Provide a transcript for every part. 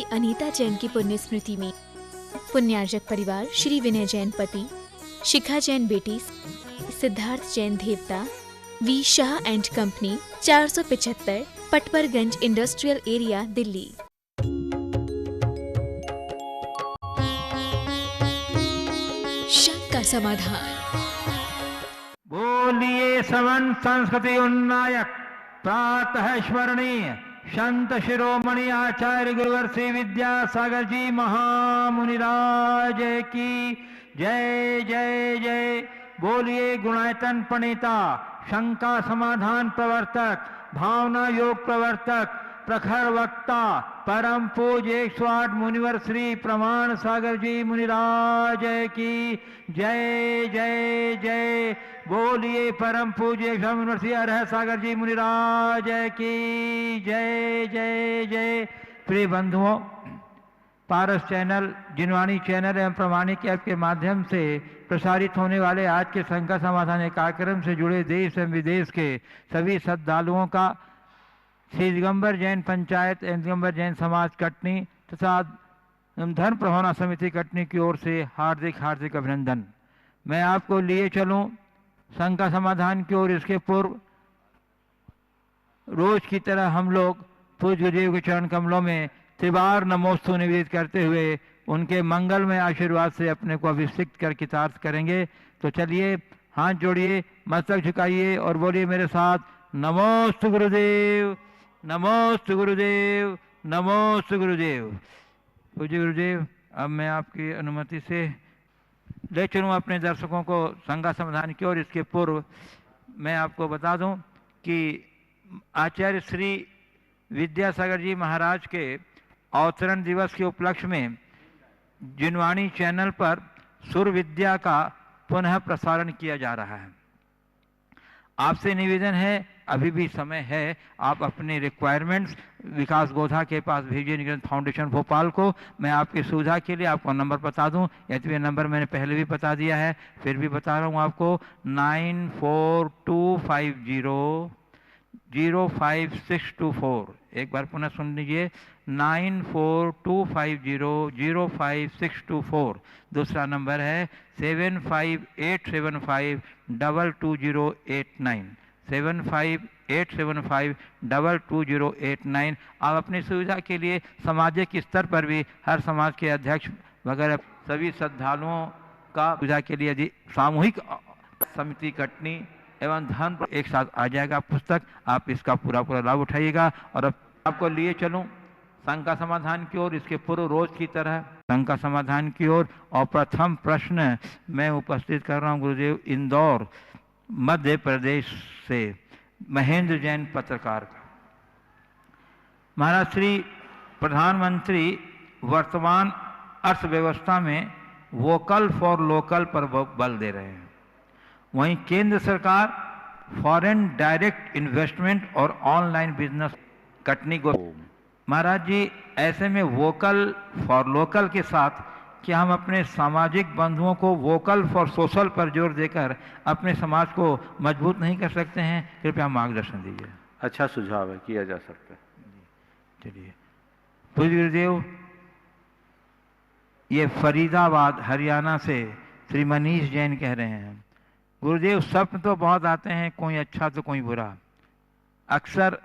श्री अनीता जैन की पुण्य स्मृति में पुण्यार्जक परिवार श्री विनय जैन पति, शिखा जैन बेटी, सिद्धार्थ जैन देवता, V Shah and company, 475 Patparganj industrial area, Delhi. शंका समाधान। बोलिए सवन संस्कृति उन्नायक प्रातः स्मरणीय संत शिरोमणि आचार्य गुरुवर श्री विद्यासागर जी महामुनिराज की जय जय जय। बोलिए गुणायतन प्रणेता, शंका समाधान प्रवर्तक, भावना योग प्रवर्तक, प्रखर वक्ता, परम पूज्य 108 मुनिवर श्री प्रमाण सागर जी मुनिराज की जय जय जय। बोलिए परम पूज्य मुनिवर श्री अरह सागर जी मुनिराज की जय जय जय। प्रिय बंधुओं, पारस चैनल, जिनवाणी चैनल एवं प्रमाणिक ऐप के माध्यम से प्रसारित होने वाले आज के शंका समाधान कार्यक्रम से जुड़े देश एवं विदेश के सभी श्रद्धालुओं का श्री दिगंबर जैन पंचायत एवं दिगंबर जैन समाज कटनी तथा धर्म प्रभावना समिति कटनी की ओर से हार्दिक हार्दिक अभिनंदन। मैं आपको लिए चलूं शंका समाधान की ओर। इसके पूर्व रोज की तरह हम लोग पूज्य गुरुदेव के चरण कमलों में त्रिबार नमोस्तु निवेदित करते हुए उनके मंगलमय आशीर्वाद से अपने को अभिषिक्त कर कृतार्थ करेंगे। तो चलिए हाथ जोड़िए, मस्तक झुकाइए और बोलिए मेरे साथ, नमोस्तु गुरुदेव, नमोस्तु गुरुदेव, नमोस्तु गुरुदेव। पूज्य गुरुदेव, अब मैं आपकी अनुमति से ले चलूँ अपने दर्शकों को शंका समाधान की ओर। इसके पूर्व मैं आपको बता दूं कि आचार्य श्री विद्यासागर जी महाराज के अवतरण दिवस के उपलक्ष्य में जिनवाणी चैनल पर सुर विद्या का पुनः प्रसारण किया जा रहा है। आपसे निवेदन है, अभी भी समय है, आप अपने रिक्वायरमेंट्स विकास गोधा के पास भेजिए, निगरानी फाउंडेशन भोपाल को। मैं आपकी सुविधा के लिए आपको नंबर बता दूं, यदि नंबर मैंने पहले भी बता दिया है, फिर भी बता रहा हूं आपको, 9425005624। एक बार पुनः सुन लीजिए, 9425005624। दूसरा नंबर है 7587522089, 7587522089। आप अपनी सुविधा के लिए सामाजिक स्तर पर भी हर समाज के अध्यक्ष वगैरह सभी श्रद्धालुओं का सुविधा के लिए यदि सामूहिक समिति कटनी एवं धर्म एक साथ आ जाएगा पुस्तक, आप इसका पूरा पूरा लाभ उठाइएगा। और अब आपको लिए चलूं शंका समाधान की ओर। इसके पूर्व रोज की तरह शंका समाधान की ओर, और प्रथम प्रश्न मैं उपस्थित कर रहा हूं गुरुदेव इंदौर मध्य प्रदेश से महेंद्र जैन पत्रकार का। महाराज श्री प्रधानमंत्री वर्तमान अर्थव्यवस्था में वोकल फॉर लोकल पर बल दे रहे हैं, वहीं केंद्र सरकार फॉरेन डायरेक्ट इन्वेस्टमेंट और ऑनलाइन बिजनेस कटनी को। महाराज जी, ऐसे में वोकल फॉर लोकल के साथ क्या हम अपने सामाजिक बंधुओं को वोकल फॉर सोशल पर जोर देकर अपने समाज को मजबूत नहीं कर सकते हैं? कृपया मार्गदर्शन दीजिए। अच्छा सुझाव है, किया जा सकता है। चलिए, पूज्य गुरुदेव, ये फरीदाबाद हरियाणा से श्री मनीष जैन कह रहे हैं, गुरुदेव स्वप्न तो बहुत आते हैं, कोई अच्छा तो कोई बुरा। अक्सर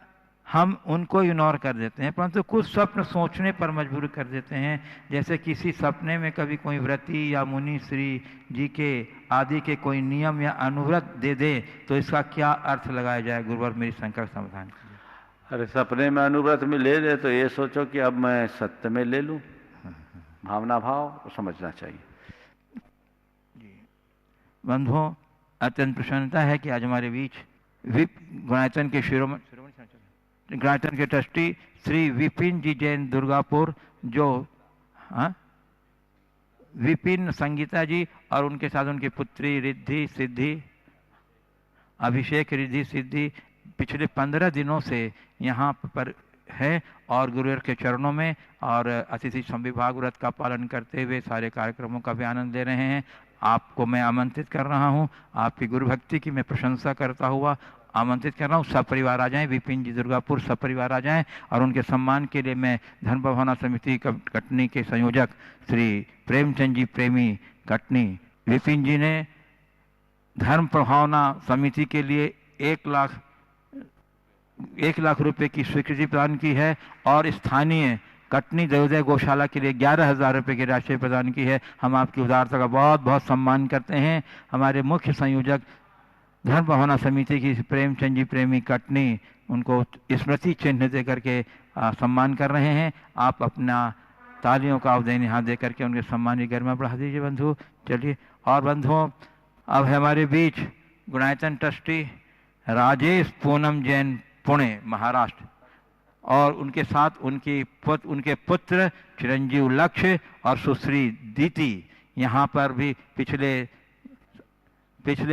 हम उनको इग्नोर कर देते हैं, परंतु कुछ स्वप्न सोचने पर मजबूर कर देते हैं। जैसे किसी सपने में कभी कोई व्रती या मुनि श्री जी के आदि के कोई नियम या अनुव्रत दे दे, तो इसका क्या अर्थ लगाया जाए? गुरुवर मेरी शंका का समाधान कीजिए। अरे सपने में अनुव्रत में ले ले तो ये सोचो कि अब मैं सत्य में ले लूं। भावना भाव समझना चाहिए। बंधुओं, अत्यंत प्रसन्नता है कि आज हमारे बीच गुणायतन के गुणायतन के ट्रस्टी श्री विपिन जी जैन दुर्गापुर, जो विपिन संगीता जी और उनके साथ उनकी पुत्री रिद्धि सिद्धि, अभिषेक रिद्धि सिद्धि पिछले 15 दिनों से यहाँ पर है और गुरुवर के चरणों में और अतिथि संविभाग व्रत का पालन करते हुए सारे कार्यक्रमों का भी आनंद ले रहे हैं। आपको मैं आमंत्रित कर रहा हूँ, आपकी गुरु भक्ति की मैं प्रशंसा करता हुआ आमंत्रित कर रहा हूँ, सब परिवार आ जाएं, विपिन जी दुर्गापुर सब परिवार आ जाएं। और उनके सम्मान के लिए मैं धर्म भावना समिति कटनी के संयोजक श्री प्रेमचंद जी प्रेमी कटनी, विपिन जी ने धर्म भावना समिति के लिए 1 लाख रुपए की स्वीकृति प्रदान की है और स्थानीय कटनी देवोदय गौशाला के लिए 11,000 रुपये की राशि प्रदान की है। हम आपकी उदारता का बहुत बहुत सम्मान करते हैं। हमारे मुख्य संयोजक धर्म भावना समिति की प्रेमचंद जी प्रेमी कटनी, उनको स्मृति चिन्ह दे करके सम्मान कर रहे हैं। आप अपना तालियों का अवधेन यहाँ दे करके उनके सम्मान की गरिमा बढ़ा दीजिए बंधु। चलिए, और बंधुओं अब हमारे बीच गुणायतन ट्रस्टी राजेश पूनम जैन पुणे महाराष्ट्र और उनके साथ उनके पुत्र चिरंजीव लक्ष्य और सुश्री दीति यहाँ पर भी पिछले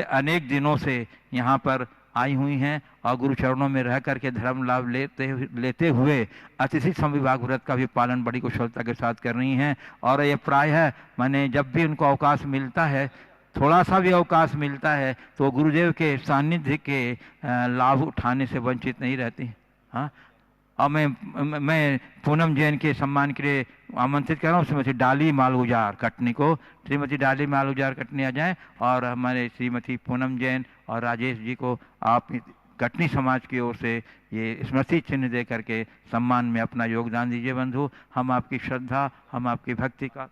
अनेक दिनों से यहाँ पर आई हुई हैं और गुरु चरणों में रह करके धर्म लाभ लेते हुए अतिथि संविभाग व्रत का भी पालन बड़ी कुशलता के साथ कर रही हैं। और ये प्रायः माने जब भी उनको अवकाश मिलता है, थोड़ा सा भी अवकाश मिलता है, तो गुरुदेव के सानिध्य के लाभ उठाने से वंचित नहीं रहती। हाँ, और मैं पूनम जैन के सम्मान के लिए आमंत्रित कर रहा हूँ श्रीमती डाली मालगुजार कटनी को। श्रीमती डाली मालगुजार कटनी आ जाएं और हमारे श्रीमती पूनम जैन और राजेश जी को आप कटनी समाज की ओर से ये स्मृति चिन्ह दे करके सम्मान में अपना योगदान दीजिए बंधु। हम आपकी श्रद्धा, हम आपकी भक्ति का।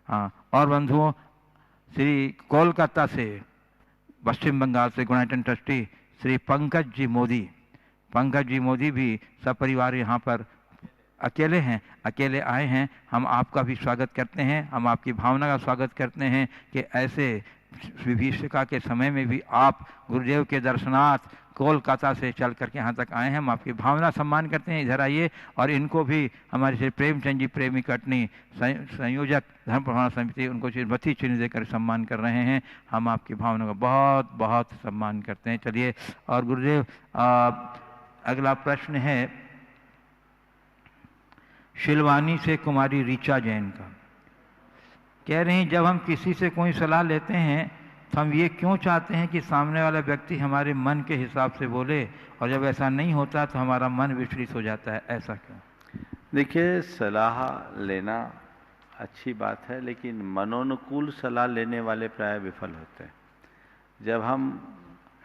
हाँ, और बंधुओं श्री कोलकाता से, पश्चिम बंगाल से गुणायतन ट्रस्टी श्री पंकज जी मोदी भी सपरिवार यहाँ पर अकेले आए हैं। हम आपका भी स्वागत करते हैं, हम आपकी भावना का स्वागत करते हैं कि ऐसे विभीषिका के समय में भी आप गुरुदेव के दर्शनार्थ कोलकाता से चल करके यहाँ तक आए हैं। हम आपकी भावना सम्मान करते हैं। इधर आइए। और इनको भी हमारे श्री प्रेमचंद जी प्रेमी कटनी संयोजक धर्म भावना समिति, उनको स्मृति चिन्ह देकर सम्मान कर रहे हैं। हम आपकी भावना का बहुत बहुत सम्मान करते हैं। चलिए, और गुरुदेव अगला प्रश्न है शिलवानी से कुमारी ऋचा जैन का। कह रहे हैं, जब हम किसी से कोई सलाह लेते हैं तो हम ये क्यों चाहते हैं कि सामने वाला व्यक्ति हमारे मन के हिसाब से बोले, और जब ऐसा नहीं होता तो हमारा मन विचलित हो जाता है, ऐसा क्यों? देखिए, सलाह लेना अच्छी बात है, लेकिन मनोनुकूल सलाह लेने वाले प्राय विफल होते हैं। जब हम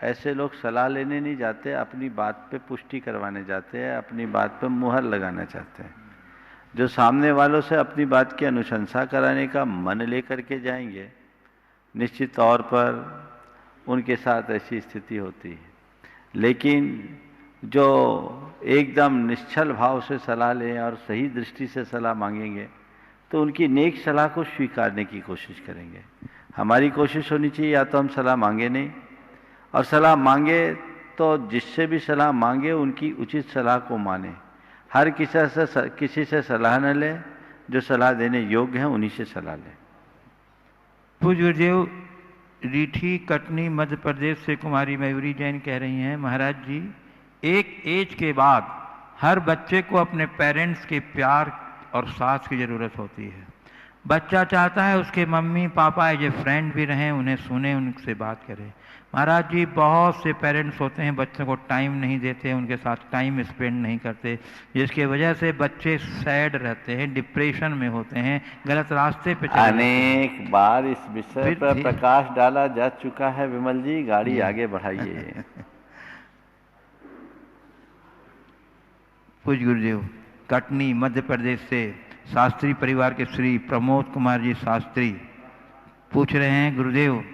ऐसे लोग सलाह लेने नहीं जाते, अपनी बात पे पुष्टि करवाने जाते हैं, अपनी बात पे मुहर लगाना चाहते हैं। जो सामने वालों से अपनी बात की अनुशंसा कराने का मन लेकर के जाएंगे, निश्चित तौर पर उनके साथ ऐसी स्थिति होती है। लेकिन जो एकदम निश्चल भाव से सलाह लें और सही दृष्टि से सलाह मांगेंगे, तो उनकी नेक सलाह को स्वीकारने की कोशिश करेंगे। हमारी कोशिश होनी चाहिए या तो हम सलाह मांगे नहीं, और सलाह मांगे तो जिससे भी सलाह मांगे उनकी उचित सलाह को माने। हर किसी से सलाह न ले, जो सलाह देने योग्य हैं उन्हीं से सलाह लें। पूज्य गुरुदेव रीठी कटनी मध्य प्रदेश से कुमारी मयूरी जैन कह रही हैं, महाराज जी, एक एज के बाद हर बच्चे को अपने पेरेंट्स के प्यार और साथ की ज़रूरत होती है। बच्चा चाहता है उसके mummy papa as a friend भी रहें, उन्हें सुने, उनसे बात करें। महाराज जी, बहुत से पेरेंट्स होते हैं बच्चों को टाइम नहीं देते, उनके साथ टाइम स्पेंड नहीं करते, जिसकी वजह से बच्चे सैड रहते हैं, डिप्रेशन में होते हैं, गलत रास्ते पे चले। अनेक बार इस विषय पर प्रकाश डाला जा चुका है विमल जी, गाड़ी आगे बढ़ाइए। पूज्य गुरुदेव कटनी मध्य प्रदेश से शास्त्री परिवार के श्री प्रमोद कुमार जी शास्त्री पूछ रहे हैं, गुरुदेव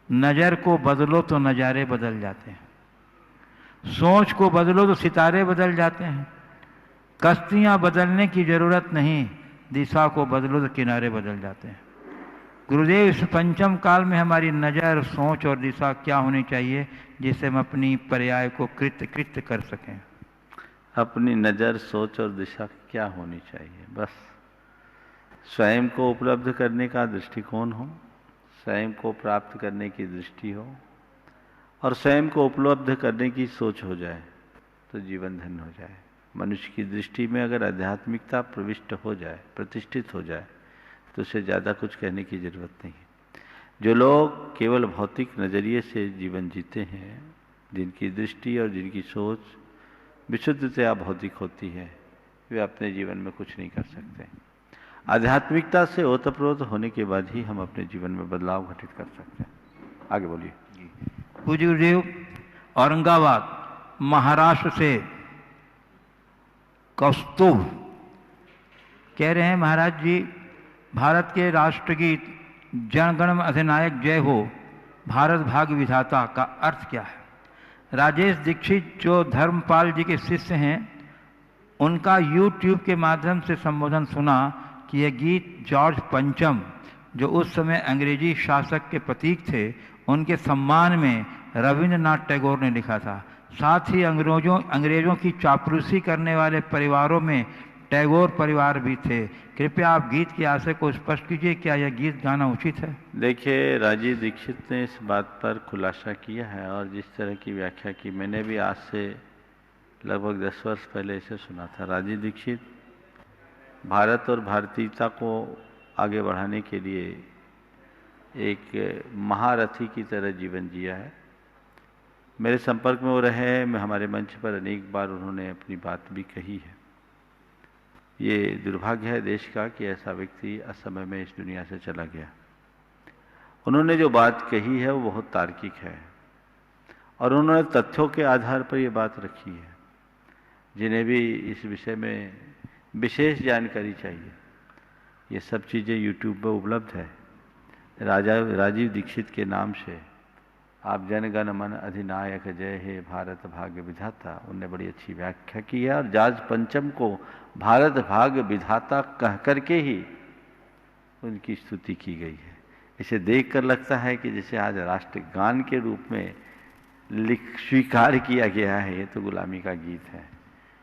नज़र को बदलो तो नज़ारे बदल जाते हैं, सोच को बदलो तो सितारे बदल जाते हैं, कश्तियाँ बदलने की ज़रूरत नहीं, दिशा को बदलो तो किनारे बदल जाते हैं। गुरुदेव, इस पंचम काल में हमारी नज़र, सोच और दिशा क्या होनी चाहिए जिससे हम अपनी पर्याय को कृत्य कर सकें? अपनी नज़र, सोच और दिशा क्या होनी चाहिए? बस स्वयं को उपलब्ध करने का दृष्टिकोण हो, स्वयं को प्राप्त करने की दृष्टि हो, और स्वयं को उपलब्ध करने की सोच हो जाए तो जीवन धन्य हो जाए। मनुष्य की दृष्टि में अगर आध्यात्मिकता प्रविष्ट हो जाए, प्रतिष्ठित हो जाए, तो उसे ज़्यादा कुछ कहने की जरूरत नहीं है। जो लोग केवल भौतिक नज़रिए से जीवन जीते हैं, जिनकी दृष्टि और जिनकी सोच विशुद्धतया भौतिक होती है, वे अपने जीवन में कुछ नहीं कर सकते। आध्यात्मिकता से ओतप्रोत होने के बाद ही हम अपने जीवन में बदलाव घटित कर सकते हैं। आगे बोलिए। पूज्य गुरुदेव, औरंगाबाद महाराष्ट्र से कौस्तुभ कह रहे हैं, महाराज जी, भारत के राष्ट्रगीत जनगण अधिनायक जय हो भारत भाग्य विधाता का अर्थ क्या है? राजेश दीक्षित जो धर्मपाल जी के शिष्य हैं, उनका YouTube के माध्यम से संबोधन सुना कि यह गीत जॉर्ज पंचम, जो उस समय अंग्रेजी शासक के प्रतीक थे, उनके सम्मान में रविंद्रनाथ टैगोर ने लिखा था। साथ ही अंग्रेजों की चापलूसी करने वाले परिवारों में टैगोर परिवार भी थे। कृपया आप गीत के आशय को स्पष्ट कीजिए, क्या यह गीत गाना उचित है? देखिए, राजीव दीक्षित ने इस बात पर खुलासा किया है और जिस तरह की व्याख्या की, मैंने भी आज से लगभग 10 वर्ष पहले इसे सुना था। राजीव दीक्षित भारत और भारतीयता को आगे बढ़ाने के लिए एक महारथी की तरह जीवन जिया है। मेरे संपर्क में वो रहे, मैं हमारे मंच पर अनेक बार उन्होंने अपनी बात भी कही है। ये दुर्भाग्य है देश का कि ऐसा व्यक्ति असमय में इस दुनिया से चला गया। उन्होंने जो बात कही है वो बहुत तार्किक है और उन्होंने तथ्यों के आधार पर ये बात रखी है। जिन्हें भी इस विषय में विशेष जानकारी चाहिए, ये सब चीज़ें YouTube पर उपलब्ध है। राजीव दीक्षित के नाम से आप जनगण मन अधिनायक जय हे भारत भाग्य विधाता, उनने बड़ी अच्छी व्याख्या की है और जॉर्ज पंचम को भारत भाग्य विधाता कह करके ही उनकी स्तुति की गई है। इसे देखकर लगता है कि जैसे आज राष्ट्रगान के रूप में स्वीकार किया गया है, ये तो गुलामी का गीत है।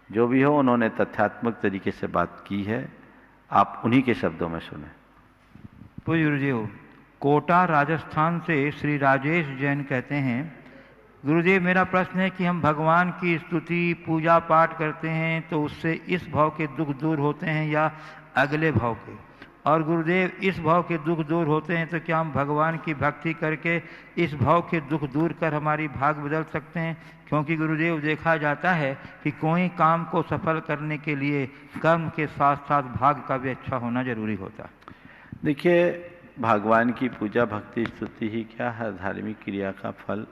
जो भी हो, उन्होंने तथ्यात्मक तरीके से बात की है, आप उन्हीं के शब्दों में सुने। पूज्य गुरुदेव, कोटा राजस्थान से श्री राजेश जैन कहते हैं, गुरुदेव मेरा प्रश्न है कि हम भगवान की स्तुति पूजा पाठ करते हैं तो उससे इस भाव के दुख दूर होते हैं या अगले भाव के? और गुरुदेव, इस भाव के दुख दूर होते हैं तो क्या हम भगवान की भक्ति करके इस भाव के दुख दूर कर हमारी भाग बदल सकते हैं? क्योंकि गुरुदेव देखा जाता है कि कोई काम को सफल करने के लिए कर्म के साथ साथ भाग का भी अच्छा होना जरूरी होता है। देखिए, भगवान की पूजा भक्ति स्तुति ही क्या है, धार्मिक क्रिया का फल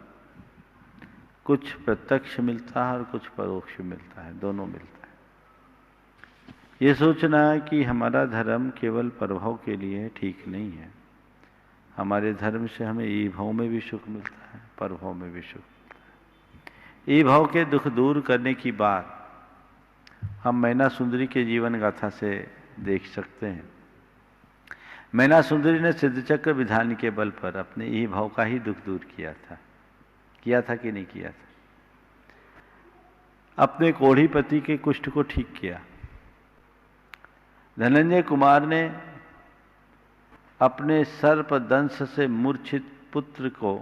कुछ प्रत्यक्ष मिलता है और कुछ परोक्ष मिलता है, दोनों मिलता है। ये सोचना कि हमारा धर्म केवल प्रभाव के लिए ठीक नहीं है। हमारे धर्म से हमें ईभाव में भी सुख मिलता है, प्रभाव में भी सुख मिलता है। ईभाव के दुख दूर करने की बात हम मैना सुंदरी के जीवन गाथा से देख सकते हैं। मैना सुंदरी ने सिद्धचक्र विधान के बल पर अपने ई भाव का ही दुख दूर किया था कि नहीं किया था? अपने कोढ़ी पति के कुष्ठ को ठीक किया। धनंजय कुमार ने अपने सर्प दंश से मूर्छित पुत्र को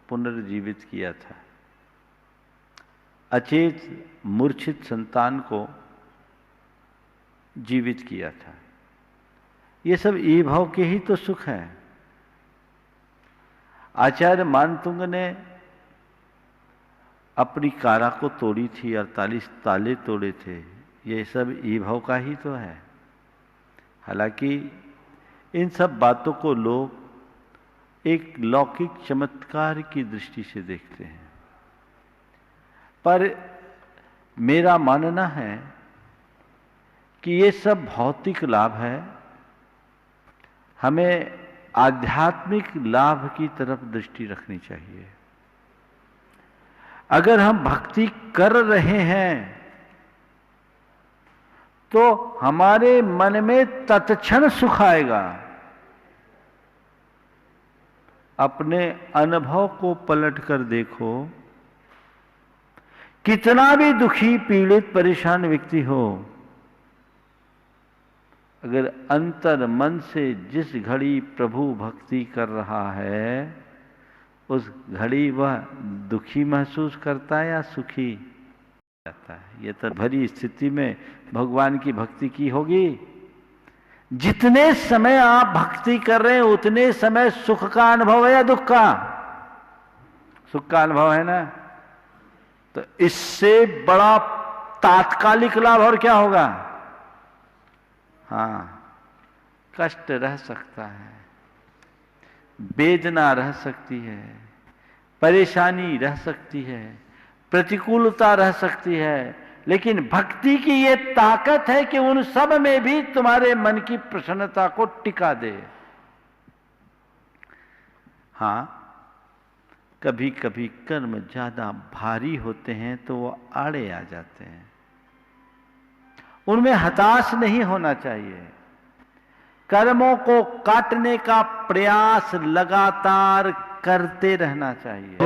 पुनर्जीवित किया था। अचेत मूर्छित संतान को जीवित किया था। ये सब ई भाव के ही तो सुख है। आचार्य मानतुंग ने अपनी कारा को तोड़ी थी, 48 ताले तोड़े थे। ये सब ई भाव का ही तो है। हालांकि इन सब बातों को लोग एक लौकिक चमत्कार की दृष्टि से देखते हैं, पर मेरा मानना है कि ये सब भौतिक लाभ है। हमें आध्यात्मिक लाभ की तरफ दृष्टि रखनी चाहिए। अगर हम भक्ति कर रहे हैं तो हमारे मन में तत्क्षण सुख आएगा। अपने अनुभव को पलट कर देखो, कितना भी दुखी पीड़ित परेशान व्यक्ति हो, अगर अंतर मन से जिस घड़ी प्रभु भक्ति कर रहा है, उस घड़ी वह दुखी महसूस करता है या सुखी जाता है? ये तो भरी स्थिति में भगवान की भक्ति की होगी। जितने समय आप भक्ति कर रहे हैं उतने समय सुख का अनुभव है या दुख का? सुख का अनुभव है ना। तो इससे बड़ा तात्कालिक लाभ और क्या होगा? हाँ, कष्ट रह सकता है, वेदना रह सकती है, परेशानी रह सकती है, प्रतिकूलता रह सकती है, लेकिन भक्ति की ये ताकत है कि उन सब में भी तुम्हारे मन की प्रसन्नता को टिका दे। हां, कभी कभी कर्म ज्यादा भारी होते हैं तो वो आड़े आ जाते हैं, उनमें हताश नहीं होना चाहिए। कर्मों को काटने का प्रयास लगातार करते रहना चाहिए।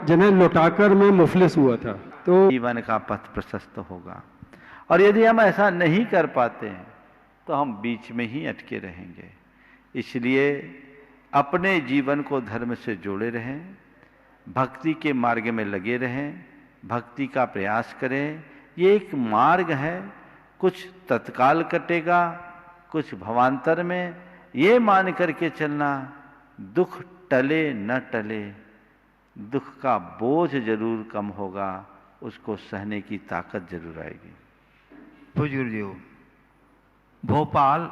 जिन्हें लौटाकर मैं मुफलिस हुआ था, तो जीवन का पथ प्रशस्त होगा। और यदि हम ऐसा नहीं कर पाते हैं तो हम बीच में ही अटके रहेंगे। इसलिए अपने जीवन को धर्म से जोड़े रहें, भक्ति के मार्ग में लगे रहें, भक्ति का प्रयास करें। ये एक मार्ग है, कुछ तत्काल कटेगा, कुछ भवांतर में। ये मान करके चलना, दुख टले न टले, दुख का बोझ जरूर कम होगा, उसको सहने की ताकत जरूर आएगी। पूज्य गुरुदेव, भोपाल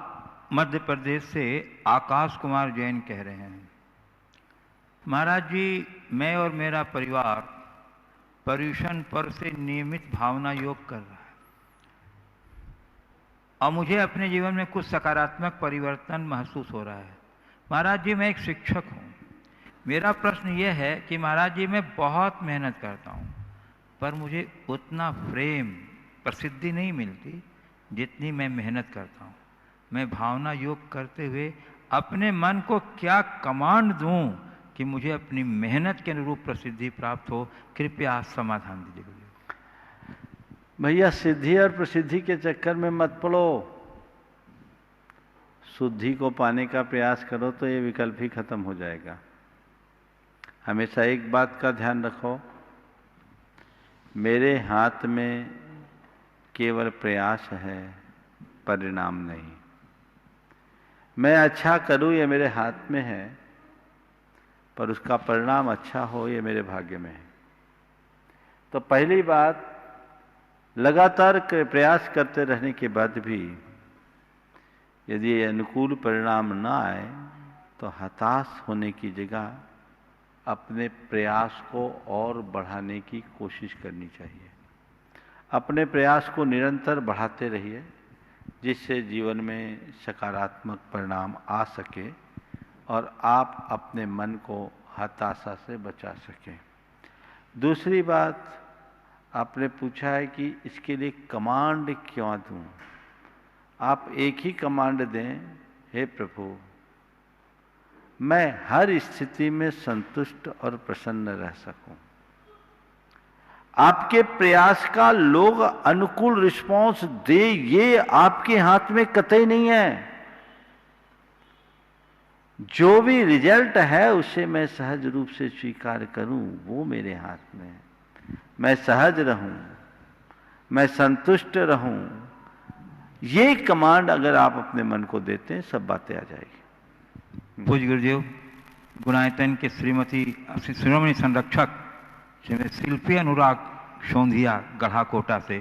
मध्य प्रदेश से आकाश कुमार जैन कह रहे हैं, महाराज जी, मैं और मेरा परिवार पर्यूषण पर्व से नियमित भावना योग कर रहा है और मुझे अपने जीवन में कुछ सकारात्मक परिवर्तन महसूस हो रहा है। महाराज जी, मैं एक शिक्षक हूँ। मेरा प्रश्न यह है कि महाराज जी, मैं बहुत मेहनत करता हूँ पर मुझे उतना फ्रेम प्रसिद्धि नहीं मिलती जितनी मैं मेहनत करता हूँ। मैं भावना योग करते हुए अपने मन को क्या कमांड दूं कि मुझे अपनी मेहनत के अनुरूप प्रसिद्धि प्राप्त हो? कृपया समाधान दीजिए। भैया, सिद्धि और प्रसिद्धि के चक्कर में मत पड़ो। शुद्धि को पाने का प्रयास करो तो ये विकल्प ही खत्म हो जाएगा। हमेशा एक बात का ध्यान रखो, मेरे हाथ में केवल प्रयास है, परिणाम नहीं। मैं अच्छा करूं ये मेरे हाथ में है, पर उसका परिणाम अच्छा हो ये मेरे भाग्य में है। तो पहली बात, लगातार प्रयास करते रहने के बाद भी यदि ये अनुकूल परिणाम न आए तो हताश होने की जगह अपने प्रयास को और बढ़ाने की कोशिश करनी चाहिए। अपने प्रयास को निरंतर बढ़ाते रहिए, जिससे जीवन में सकारात्मक परिणाम आ सके और आप अपने मन को हताशा से बचा सकें। दूसरी बात, आपने पूछा है कि इसके लिए कमांड क्यों दूं? आप एक ही कमांड दें, हे प्रभु, मैं हर स्थिति में संतुष्ट और प्रसन्न रह सकूं। आपके प्रयास का लोग अनुकूल रिस्पांस दे, ये आपके हाथ में कतई नहीं है। जो भी रिजल्ट है उसे मैं सहज रूप से स्वीकार करूं, वो मेरे हाथ में है। मैं सहज रहूं, मैं संतुष्ट रहूं, ये कमांड अगर आप अपने मन को देते हैं, सब बातें आ जाएगी। पूज्य गुरुदेव, गुणायतन के श्रीमती शिरोमणि संरक्षक श्रीमती शिल्पी अनुराग सोंधिया गढ़ा कोटा से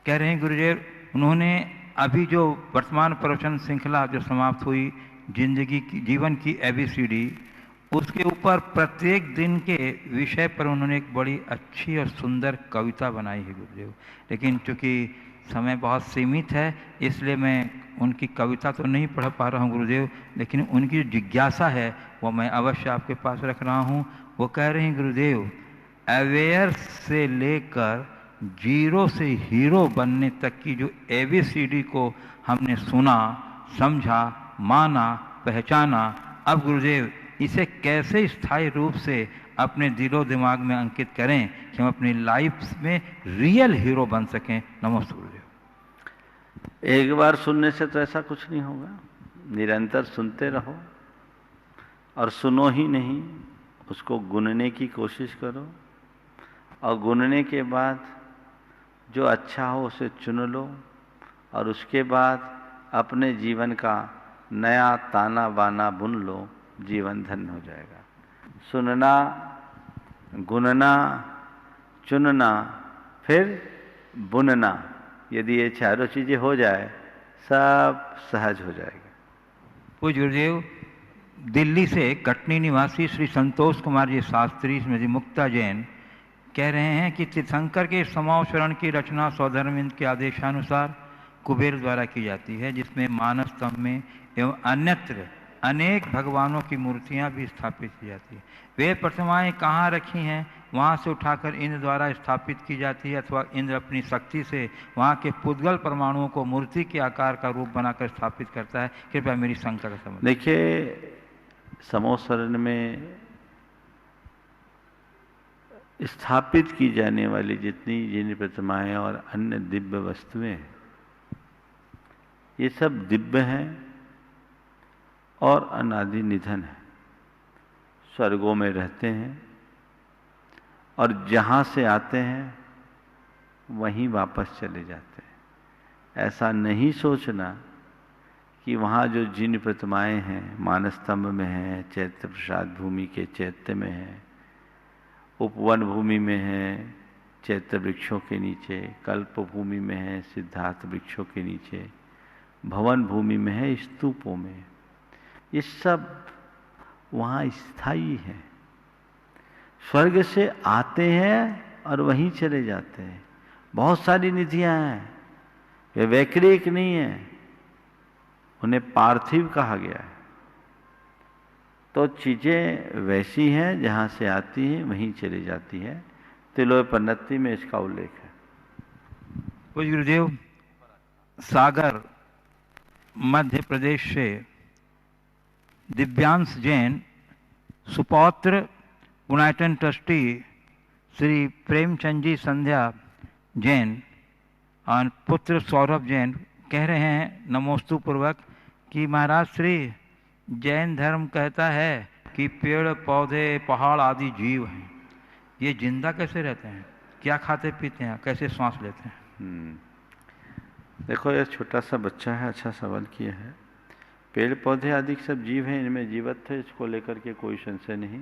कह रहे हैं, गुरुदेव, उन्होंने अभी जो वर्तमान प्रवचन श्रृंखला जो समाप्त हुई, जिंदगी की जीवन की ABCD, उसके ऊपर प्रत्येक दिन के विषय पर उन्होंने एक बड़ी अच्छी और सुंदर कविता बनाई है गुरुदेव। लेकिन चूंकि समय बहुत सीमित है, इसलिए मैं उनकी कविता तो नहीं पढ़ पा रहा हूँ गुरुदेव, लेकिन उनकी जो जिज्ञासा है वो मैं अवश्य आपके पास रख रहा हूँ। वो कह रहे हैं, गुरुदेव, अवेयर से लेकर जीरो से हीरो बनने तक की जो ABCD को हमने सुना, समझा, माना, पहचाना, अब गुरुदेव इसे कैसे स्थायी रूप से अपने दिलो दिमाग में अंकित करें कि हम अपनी लाइफ में रियल हीरो बन सकें? नमस्ते गुरुदेव। एक बार सुनने से तो ऐसा कुछ नहीं होगा, निरंतर सुनते रहो और सुनो ही नहीं, उसको गुनने की कोशिश करो और गुनने के बाद जो अच्छा हो उसे चुन लो और उसके बाद अपने जीवन का नया ताना बाना बुन लो, जीवन धन्य हो जाएगा। सुनना, गुनना, चुनना, फिर बुनना, यदि ये चारों चीजें हो जाए सब सहज हो जाएगा। पूज्य गुरुदेव, दिल्ली से कटनी निवासी श्री संतोष कुमार जी शास्त्री, श्रीमती मुक्ता जैन कह रहे हैं कि तीर्थंकर के समावशरण की रचना स्वधर्मिंद के आदेशानुसार कुबेर द्वारा की जाती है, जिसमें मानस स्तंभ में एवं अन्यत्र अनेक भगवानों की मूर्तियां भी स्थापित की जाती है। वे प्रतिमाएं कहाँ रखी हैं, वहाँ से उठाकर इंद्र द्वारा स्थापित की जाती है अथवा इंद्र अपनी शक्ति से वहाँ के पुद्गल परमाणुओं को मूर्ति के आकार का रूप बनाकर स्थापित करता है। कृपया मेरी शंका का समझ। देखिए, समोसरण में स्थापित की जाने वाली जितनी जिन प्रतिमाएं और अन्य दिव्य वस्तुएं हैं, ये सब दिव्य हैं और अनादि निधन है, स्वर्गों में रहते हैं और जहाँ से आते हैं वहीं वापस चले जाते हैं। ऐसा नहीं सोचना कि वहाँ जो जिन प्रतिमाएं हैं मानस स्तंभ में हैं, चैत्य प्रसाद भूमि के चैत्य में हैं, उपवन भूमि में हैं चैत्य वृक्षों के नीचे, कल्प भूमि में है सिद्धार्थ वृक्षों के नीचे, भवन भूमि में है स्तूपों में, ये सब वहाँ स्थायी है। स्वर्ग से आते हैं और वहीं चले जाते हैं। बहुत सारी निधियां हैं, वे वैकृतिक नहीं है, उन्हें पार्थिव कहा गया है। तो चीजें वैसी हैं, जहाँ से आती हैं वहीं चली जाती है। तिलोय पन्नति में इसका उल्लेख है। पूज्य गुरुदेव, सागर मध्य प्रदेश से दिव्यांश जैन सुपौत्र गुणायतन ट्रस्टी श्री प्रेमचंद जी संध्या जैन और पुत्र सौरभ जैन कह रहे हैं नमोस्तु पूर्वक कि महाराज श्री जैन धर्म कहता है कि पेड़ पौधे पहाड़ आदि जीव हैं, ये जिंदा कैसे रहते हैं, क्या खाते पीते हैं, कैसे सांस लेते हैं? देखो, यह छोटा सा बच्चा है, अच्छा सवाल किया है। पेड़ पौधे आदि सब जीव हैं, इनमें जीवत्व है, इसको लेकर के कोई संशय नहीं।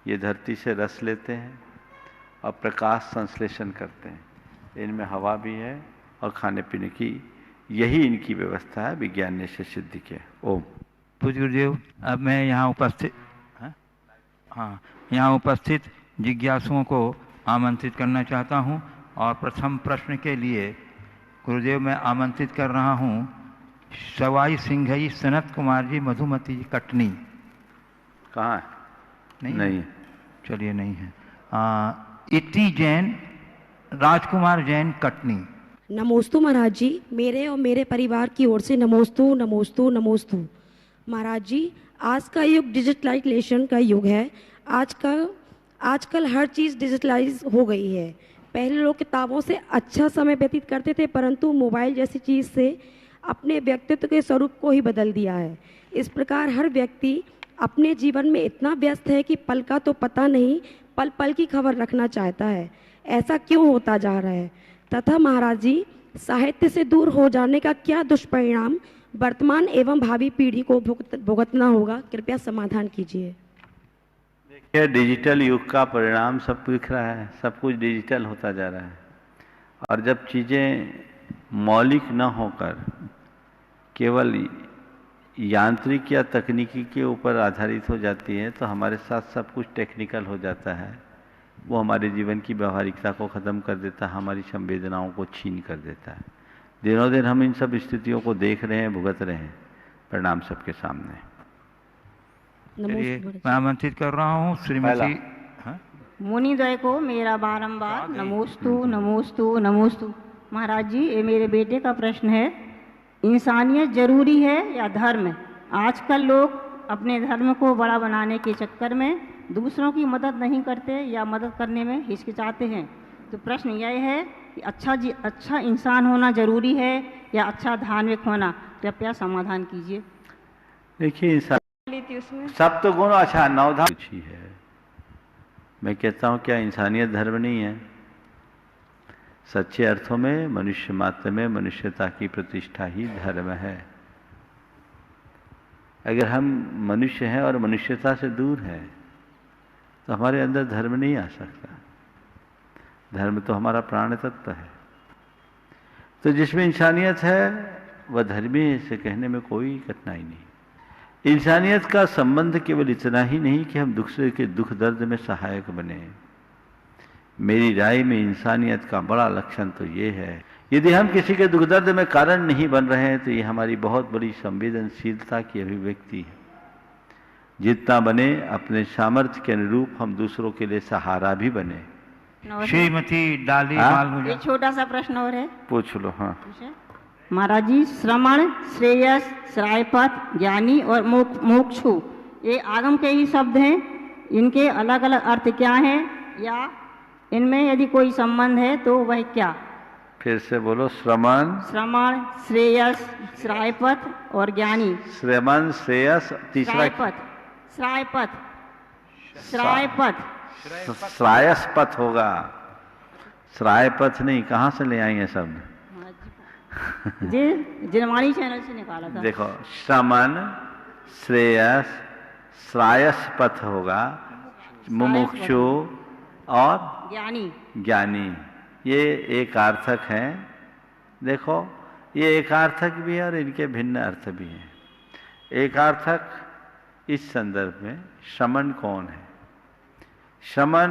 ये धरती से रस लेते हैं और प्रकाश संश्लेषण करते हैं, इनमें हवा भी है और खाने पीने की यही इनकी व्यवस्था है, विज्ञान ने इसे सिद्ध किया। ओम। पूज्य गुरुदेव, अब मैं यहाँ उपस्थित जिज्ञासुओं को आमंत्रित करना चाहता हूँ और प्रथम प्रश्न के लिए गुरुदेव मैं आमंत्रित कर रहा हूँ सवाई सिंघई सनत कुमार जी मधुमती जी कटनी। कहाँ है? नहीं। चलिए, नहीं है। इति जैन राजकुमार जैन कटनी। नमोस्तु महाराज जी, मेरे और मेरे परिवार की ओर से नमोस्तु नमोस्तु नमोस्तु। महाराज जी, आज का युग डिजिटलाइजेशन का युग है। आजकल हर चीज़ डिजिटलाइज हो गई है। पहले लोग किताबों से अच्छा समय व्यतीत करते थे, परंतु मोबाइल जैसी चीज़ से अपने व्यक्तित्व के स्वरूप को ही बदल दिया है। इस प्रकार हर व्यक्ति अपने जीवन में इतना व्यस्त है कि पल का तो पता नहीं, पल पल की खबर रखना चाहता है। ऐसा क्यों होता जा रहा है? तथा महाराज जी, साहित्य से दूर हो जाने का क्या दुष्परिणाम वर्तमान एवं भावी पीढ़ी को भुगतना होगा? कृपया समाधान कीजिए। देखिए, डिजिटल युग का परिणाम सब दिख रहा है, सब कुछ डिजिटल होता जा रहा है। और जब चीज़ें मौलिक न होकर केवल यांत्रिक या तकनीकी के ऊपर आधारित हो जाती है, तो हमारे साथ सब कुछ टेक्निकल हो जाता है। वो हमारे जीवन की व्यवहारिकता को ख़त्म कर देता है, हमारी संवेदनाओं को छीन कर देता है। दिनों दिन हम इन सब स्थितियों को देख रहे हैं, भुगत रहे हैं, परिणाम सबके सामने। मैं आमंत्रित कर रहा हूँ श्रीमती मुनिद्वय को मेरा बारंबार नमोस्तु नमोस्तु नमोस्तु। महाराज जी, ये मेरे बेटे का प्रश्न है, इंसानियत जरूरी है या धर्म? आजकल लोग अपने धर्म को बड़ा बनाने के चक्कर में दूसरों की मदद नहीं करते या मदद करने में हिचकिचाते हैं। तो प्रश्न यह है कि अच्छा इंसान होना जरूरी है या अच्छा धार्मिक होना? कृपया समाधान कीजिए। देखिए, इंसान सब तो गुण अच्छा नवधा ही है। मैं कहता हूँ, क्या इंसानियत धर्म नहीं है? सच्चे अर्थों में मनुष्य मात्र में मनुष्यता की प्रतिष्ठा ही धर्म है। अगर हम मनुष्य हैं और मनुष्यता से दूर हैं तो हमारे अंदर धर्म नहीं आ सकता। धर्म तो हमारा प्राण तत्व है। तो जिसमें इंसानियत है वह धर्मी है, इसे कहने में कोई कठिनाई नहीं। इंसानियत का संबंध केवल इतना ही नहीं कि हम दूसरे के दुख दर्द में सहायक बने। मेरी राय में इंसानियत का बड़ा लक्षण तो ये है, यदि हम किसी के दुख दर्द में कारण नहीं बन रहे हैं तो ये हमारी बहुत बड़ी संवेदनशीलता की अभिव्यक्ति है। जितना बने अपने सामर्थ्य के अनुरूप हम दूसरों के लिए सहारा भी बने। श्रीमती डाली एक छोटा सा प्रश्न और है, पूछ लो। हाँ महाराज जी, श्रमण, श्रेयस, श्रायपत, ज्ञानी और मोक्षु ये आगम के ही शब्द हैं। इनके अलग अलग अर्थ क्या हैं या इनमें यदि कोई संबंध है तो वह क्या? फिर से बोलो। श्रमण, श्रेयस, श्रायपत और ज्ञानी। श्रमण, श्रेयस, तीसरा श्रायपत। श्रायसपथ होगा, श्रायपथ नहीं। कहाँ से ले आएंगे शब्द? जी जिनवाणी चैनल से निकाला था। देखो, श्रमण, श्रेयस, श्रायसपथ होगा, मुमुक्षु और ज्ञानी। ये एकार्थक हैं। देखो, ये एकार्थक भी है और इनके भिन्न अर्थ भी हैं। एकार्थक इस संदर्भ में श्रमण कौन है? श्रमण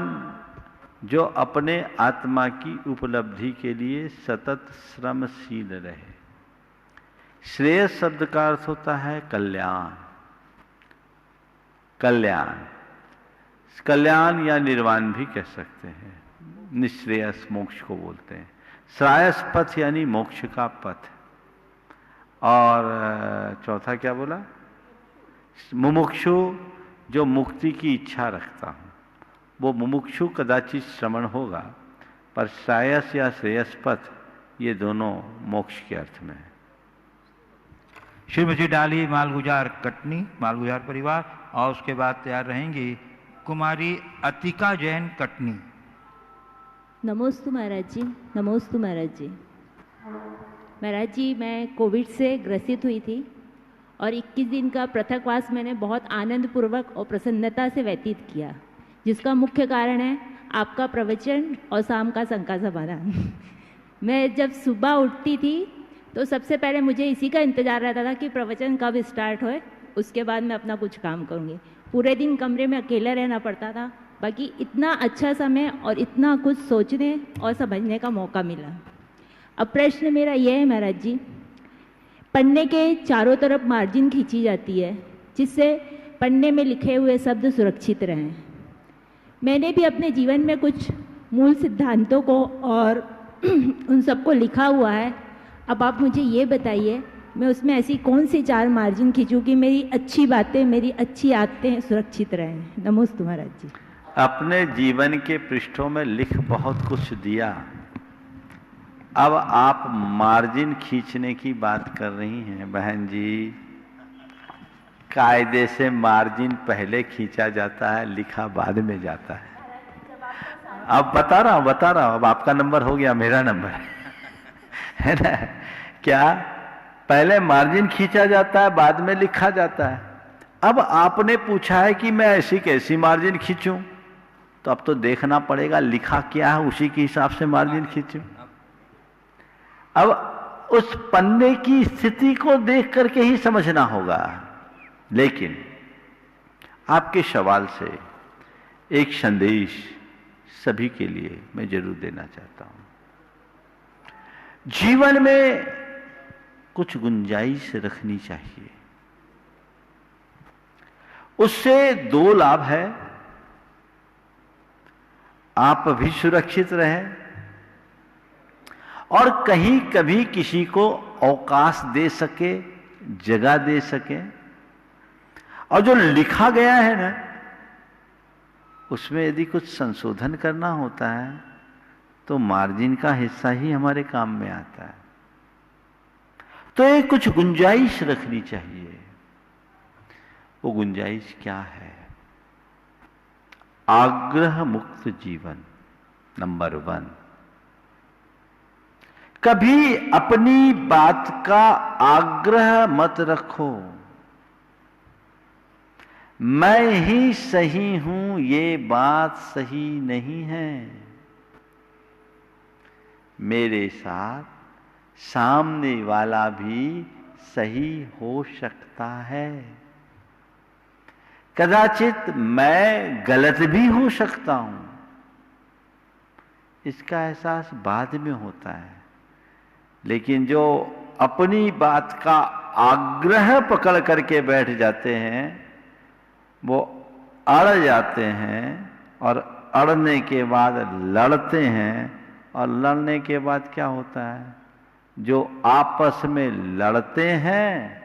जो अपने आत्मा की उपलब्धि के लिए सतत श्रमशील रहे। श्रेयस शब्द का अर्थ होता है कल्याण। कल्याण या निर्वाण भी कह सकते हैं। निश्रेयस मोक्ष को बोलते हैं। श्रायस पथ यानी मोक्ष का पथ। और चौथा क्या बोला? मुमुक्षु जो मुक्ति की इच्छा रखता हूं, वो मुमुक्षु कदाचित श्रमण होगा, पर श्रायस या श्रेयस पथ ये दोनों मोक्ष के अर्थ में है। श्रीमती डाली मालगुजार कटनी, मालगुजार परिवार, और उसके बाद तैयार रहेंगी कुमारी अतिका जैन कटनी। नमोस्तु महाराज जी, नमोस्तु महाराज जी। महाराज जी, मैं कोविड से ग्रसित हुई थी और 21 दिन का पृथकवास मैंने बहुत आनंदपूर्वक और प्रसन्नता से व्यतीत किया, जिसका मुख्य कारण है आपका प्रवचन और शाम का शंका समाधान। मैं जब सुबह उठती थी तो सबसे पहले मुझे इसी का इंतज़ार रहता था कि प्रवचन कब स्टार्ट होए, उसके बाद मैं अपना कुछ काम करूँगी। पूरे दिन कमरे में अकेले रहना पड़ता था। बाकी इतना अच्छा समय और इतना कुछ सोचने और समझने का मौका मिला। अब प्रश्न मेरा यह है महाराज जी, पन्ने के चारों तरफ मार्जिन खींची जाती है जिससे पन्ने में लिखे हुए शब्द सुरक्षित रहें। मैंने भी अपने जीवन में कुछ मूल सिद्धांतों को और उन सबको लिखा हुआ है। अब आप मुझे ये बताइए, मैं उसमें ऐसी कौन सी 4 मार्जिन खींचूँ कि मेरी अच्छी बातें, मेरी अच्छी आदतें सुरक्षित रहें। नमस्ते महाराज जी। अपने जीवन के पृष्ठों में लिख बहुत कुछ दिया, अब आप मार्जिन खींचने की बात कर रही हैं। बहन जी, कायदे से मार्जिन पहले खींचा जाता है, लिखा बाद में जाता है। अब बता रहा हूं, अब आपका नंबर हो गया, मेरा नंबर है ना। क्या पहले मार्जिन खींचा जाता है, बाद में लिखा जाता है। अब आपने पूछा है कि मैं ऐसी कैसी मार्जिन खींचूं, तो अब तो देखना पड़ेगा लिखा क्या है, उसी के हिसाब से मार्जिन खींचूं। अब उस पन्ने की स्थिति को देख करके ही समझना होगा। लेकिन आपके सवाल से एक संदेश सभी के लिए मैं जरूर देना चाहता हूं। जीवन में कुछ गुंजाइश रखनी चाहिए। उससे 2 लाभ है, आप भी सुरक्षित रहें और कहीं कभी किसी को अवकाश दे सके, जगह दे सके। और जो लिखा गया है ना, उसमें यदि कुछ संशोधन करना होता है तो मार्जिन का हिस्सा ही हमारे काम में आता है। तो ये कुछ गुंजाइश रखनी चाहिए। वो गुंजाइश क्या है? आग्रह मुक्त जीवन नंबर 1। कभी अपनी बात का आग्रह मत रखो। मैं ही सही हूं ये बात सही नहीं है। मेरे साथ सामने वाला भी सही हो सकता है। कदाचित मैं गलत भी हो सकता हूं। इसका एहसास बाद में होता है, लेकिन जो अपनी बात का आग्रह पकड़ करके बैठ जाते हैं वो अड़ जाते हैं, और अड़ने के बाद लड़ते हैं, और लड़ने के बाद क्या होता है, जो आपस में लड़ते हैं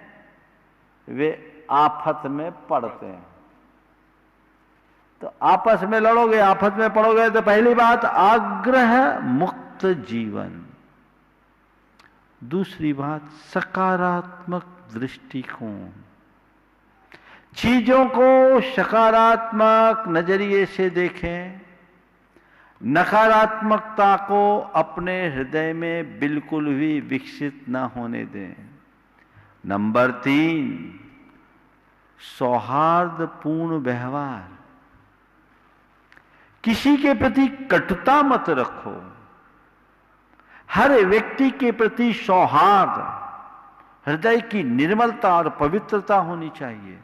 वे आफत में पड़ते हैं। तो आपस में लड़ोगे, आफत में पड़ोगे, तो पहली बात आग्रह मुक्त जीवन। दूसरी बात सकारात्मक दृष्टिकोण। चीजों को सकारात्मक नजरिए से देखें, नकारात्मकता को अपने हृदय में बिल्कुल भी विकसित न होने दें। नंबर 3, सौहार्दपूर्ण व्यवहार। किसी के प्रति कटुता मत रखो। हर व्यक्ति के प्रति सौहार्द, हृदय की निर्मलता और पवित्रता होनी चाहिए।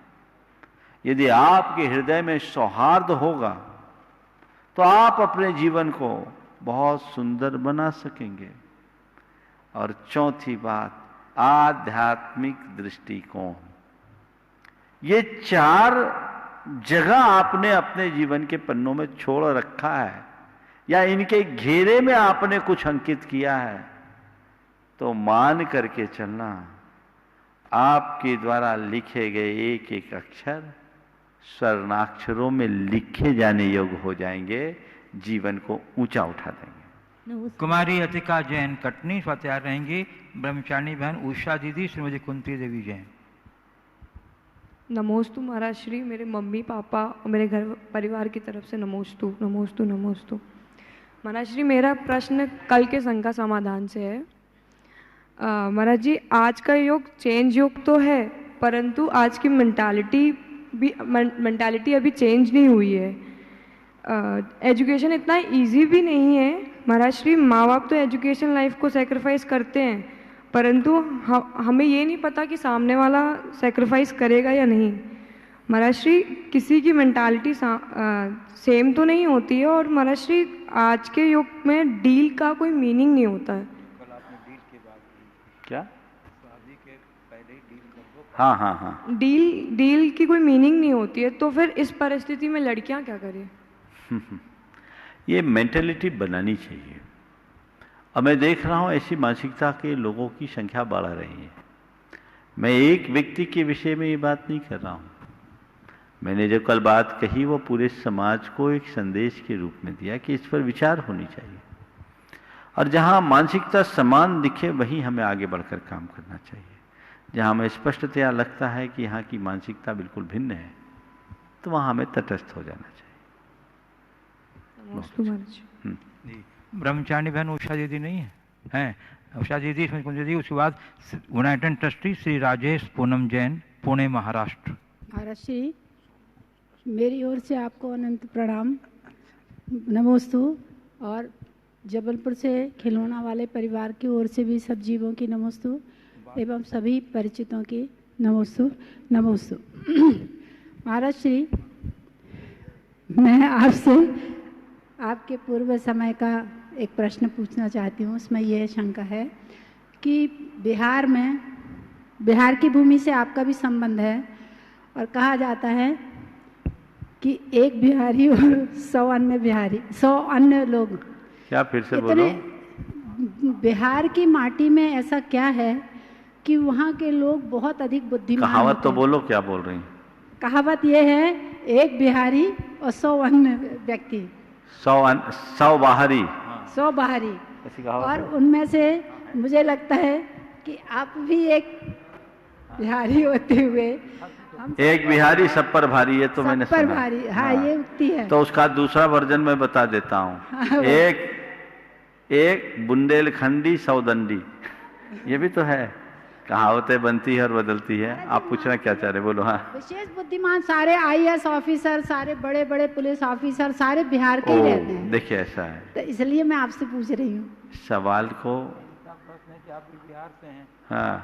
यदि आपके हृदय में सौहार्द होगा तो आप अपने जीवन को बहुत सुंदर बना सकेंगे। और चौथी बात, आध्यात्मिक दृष्टिकोण। ये 4 जगह आपने अपने जीवन के पन्नों में छोड़ रखा है, या इनके घेरे में आपने कुछ अंकित किया है, तो मान करके चलना आपके द्वारा लिखे गए एक एक अक्षर स्वर्णाक्षरों में लिखे जाने योग्य हो जाएंगे, जीवन को ऊंचा उठा देंगे। कुमारी अतिका जैन कटनी तैयार रहेंगी। ब्रह्मचारिणी बहन उषा दीदी, श्रीमती कुंती देवी जैन। नमोस्तु महाराज श्री। मेरे मम्मी पापा और मेरे घर परिवार की तरफ से नमोस्तु नमोस्तु नमोस्तु। महाराज श्री, मेरा प्रश्न कल के संघ का समाधान से है। महाराज जी, आज का युग चेंज युग तो है, परंतु आज की मेंटालिटी अभी चेंज नहीं हुई है। एजुकेशन इतना इजी भी नहीं है महाराज श्री। माँ बाप तो एजुकेशन लाइफ को सेक्रीफाइस करते हैं, परंतु हमें ये नहीं पता कि सामने वाला सेक्रीफाइस करेगा या नहीं। महाराज श्री, किसी की मेंटालिटी सेम तो नहीं होती है, और महाराज श्री आज के युग में डील का कोई मीनिंग नहीं होता है। कल आपने डील की बात की क्या? शादी के पहले ही डील कर दो। हाँ हाँ हाँ। डील की कोई मीनिंग नहीं होती है, तो फिर इस परिस्थिति में लड़कियां क्या करें? ये मेंटेलिटी बनानी चाहिए। अब मैं देख रहा हूँ ऐसी मानसिकता के लोगों की संख्या बढ़ रही है। मैं एक व्यक्ति के विषय में ये बात नहीं कर रहा हूँ। मैंने जो कल बात कही वो पूरे समाज को एक संदेश के रूप में दिया कि इस पर विचार होनी चाहिए, और जहाँ मानसिकता समान दिखे वहीं हमें आगे बढ़कर काम करना चाहिए। जहाँ हमें स्पष्टतया लगता है कि यहाँ की मानसिकता बिल्कुल भिन्न है, तो वहाँ हमें तटस्थ हो जाना चाहिए। ब्रह्मचारिणी बहन उषा दीदी नहीं है? उषा दीदी, दीदी। उसके बाद यूनाइटेड ट्रस्टी श्री राजेश पूनम जैन, पुणे महाराष्ट्र। महाराज श्री, मेरी ओर से आपको अनंत प्रणाम, नमोस्तु। और जबलपुर से खिलौना वाले परिवार की ओर से भी सब जीवों की नमोस्तु, एवं सभी परिचितों की नमोस्तु नमोस्तु। महाराज श्री, मैं आपसे आपके पूर्व समय का एक प्रश्न पूछना चाहती हूँ। उसमें यह शंका है कि बिहार की भूमि से आपका भी संबंध है, और कहा जाता है कि एक बिहारी और 100 अन्य लोग। क्या फिर से बोलो? बिहार की माटी में ऐसा क्या है कि वहाँ के लोग बहुत अधिक बुद्धिमान? कहावत तो बोलो, क्या बोल रही? कहावत यह है, एक बिहारी और 100 अन्य व्यक्ति। 100 बाहरी। 100 बाहरी। और उनमें से मुझे लगता है कि आप भी एक बिहारी होते हुए एक बिहारी सब पर भारी है, तो मैंने सब पर भारी। हाँ, ये उक्ति है। तो उसका दूसरा वर्जन मैं बता देता हूँ। एक बुंदेलखंडी सौदंडी, ये भी तो है, कहावतें बनती है और बदलती है। आप पूछना क्या चाह रहे, बोलो। हाँ, विशेष बुद्धिमान सारे IAS ऑफिसर, सारे बड़े बड़े पुलिस ऑफिसर सारे बिहार के ही रहते हैं। देखिए ऐसा है, तो इसलिए मैं आपसे पूछ रही हूँ सवाल को। हाँ,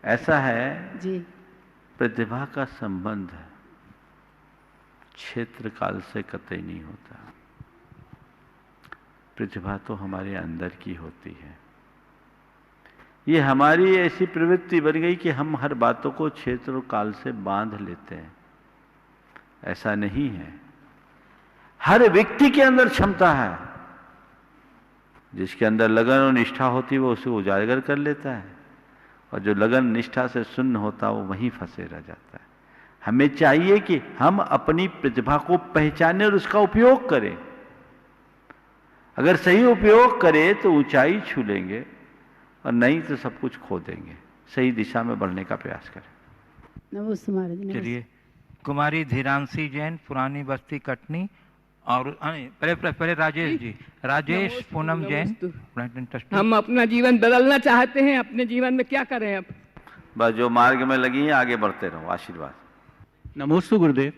ऐसा है जी, प्रतिभा का संबंध क्षेत्र काल से कतई नहीं होता। प्रतिभा तो हमारे अंदर की होती है। ये हमारी ऐसी प्रवृत्ति बन गई कि हम हर बातों को क्षेत्र और काल से बांध लेते हैं। ऐसा नहीं है। हर व्यक्ति के अंदर क्षमता है, जिसके अंदर लगन और निष्ठा होती है वो उसे उजागर कर लेता है, और जो लगन निष्ठा से शून्य होता है वो वहीं फंसे रह जाता है। हमें चाहिए कि हम अपनी प्रतिभा को पहचानें और उसका उपयोग करें। अगर सही उपयोग करें तो ऊंचाई छू लेंगे, और नहीं तो सब कुछ खो देंगे। सही दिशा में बढ़ने का प्रयास करें। नमस्ते महाराज। चलिए, कुमारी धीरांशी जैन, पुरानी बस्ती कटनी, और पहले राजेश जी, राजेश पूनम जैन। हम अपना जीवन बदलना चाहते हैं, अपने जीवन में क्या करें अब? बस जो मार्ग में लगी है आगे बढ़ते रहो। आशीर्वाद। नमोस्तु गुरुदेव।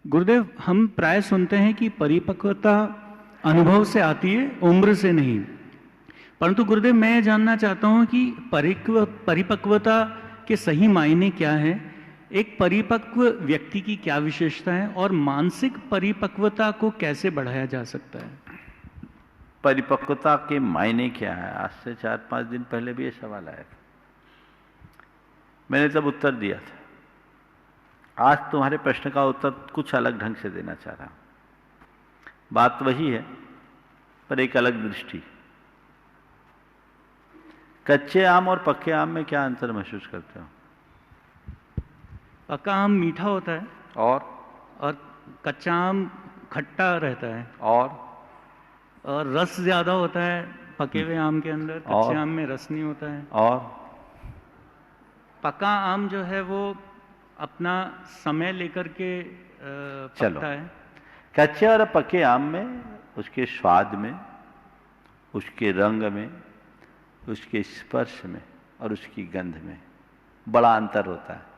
गुरुदेव, हम प्राय सुनते हैं कि परिपक्वता अनुभव से आती है, उम्र से नहीं। परंतु गुरुदेव, मैं जानना चाहता हूं कि परिपक्वता के सही मायने क्या है, एक परिपक्व व्यक्ति की क्या विशेषता है, और मानसिक परिपक्वता को कैसे बढ़ाया जा सकता है? परिपक्वता के मायने क्या है? आज से 4-5 दिन पहले भी ये सवाल आया था, मैंने तब उत्तर दिया था। आज तुम्हारे प्रश्न का उत्तर कुछ अलग ढंग से देना चाह रहा हूं। बात वही है पर एक अलग दृष्टि। कच्चे आम और पक्के आम में क्या अंतर महसूस करते हो? पक्का आम मीठा होता है और कच्चा आम खट्टा रहता है, और रस ज्यादा होता है पके हुए आम के अंदर, कच्चे आम में रस नहीं होता है। और पका आम जो है वो अपना समय लेकर के पकता है। कच्चे और पके आम में उसके स्वाद में, उसके रंग में, उसके स्पर्श में और उसकी गंध में बड़ा अंतर होता है।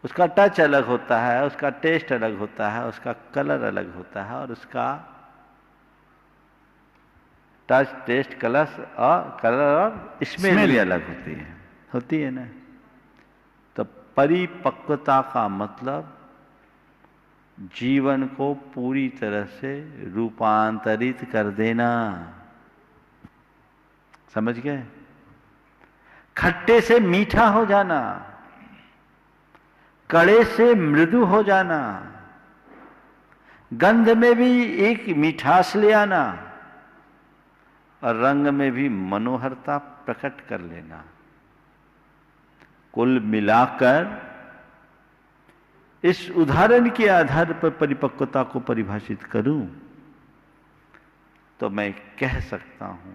उसका टच अलग होता है, उसका टेस्ट अलग होता है, उसका कलर अलग होता है, और उसका टच, टेस्ट, कलर और स्मेल भी अलग होती है ना। तो परिपक्वता का मतलब जीवन को पूरी तरह से रूपांतरित कर देना। समझ गए? खट्टे से मीठा हो जाना, कड़े से मृदु हो जाना, गंध में भी एक मिठास ले आना, और रंग में भी मनोहरता प्रकट कर लेना। कुल मिलाकर इस उदाहरण के आधार पर परिपक्वता को परिभाषित करूं तो मैं कह सकता हूं,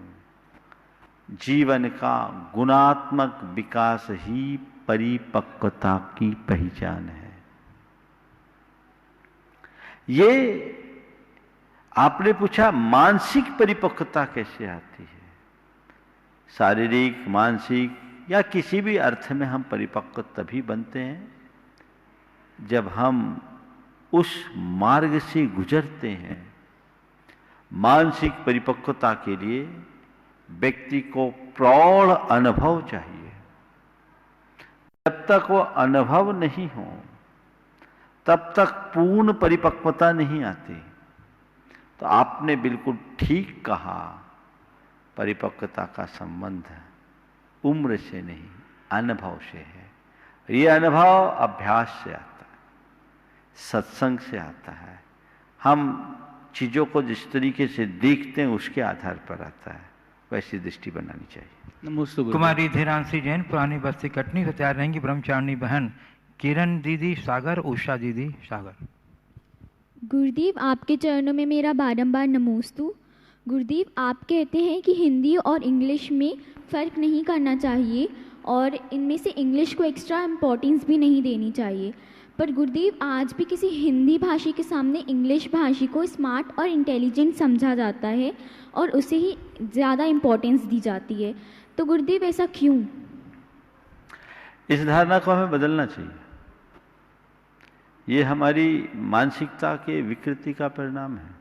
जीवन का गुणात्मक विकास ही परिपक्वता की पहचान है। ये आपने पूछा मानसिक परिपक्वता कैसे आती है? शारीरिक, मानसिक या किसी भी अर्थ में हम परिपक्व तभी बनते हैं जब हम उस मार्ग से गुजरते हैं। मानसिक परिपक्वता के लिए व्यक्ति को प्रौढ़ अनुभव चाहिए। जब तक वो अनुभव नहीं हो तब तक पूर्ण परिपक्वता नहीं आती। तो आपने बिल्कुल ठीक कहा, परिपक्वता का संबंध उम्र से नहीं अनुभव से है। ये अनुभव अभ्यास से आता है, सत्संग से आता है। हम चीजों को जिस तरीके से देखते हैं उसके आधार पर आता है, वैसी दृष्टि बनानी चाहिए। कुमारी धीरांशी जैन, पुरानी बस्ती कटनी से तैयार रहेंगी ब्रह्मचारिणी बहन किरण दीदी सागर, उषा दीदी सागर। गुरुदेव, आपके चरणों में मेरा बारंबार नमोस्तु। गुरुदेव, आप कहते हैं कि हिंदी और इंग्लिश में फ़र्क नहीं करना चाहिए और इनमें से इंग्लिश को एक्स्ट्रा इम्पोर्टेंस भी नहीं देनी चाहिए, पर गुरुदेव आज भी किसी हिंदी भाषी के सामने इंग्लिश भाषी को स्मार्ट और इंटेलिजेंट समझा जाता है और उसे ही ज़्यादा इम्पोर्टेंस दी जाती है, तो गुरुदेव ऐसा क्यों? इस धारणा को हमें बदलना चाहिए। ये हमारी मानसिकता के विकृति का परिणाम है।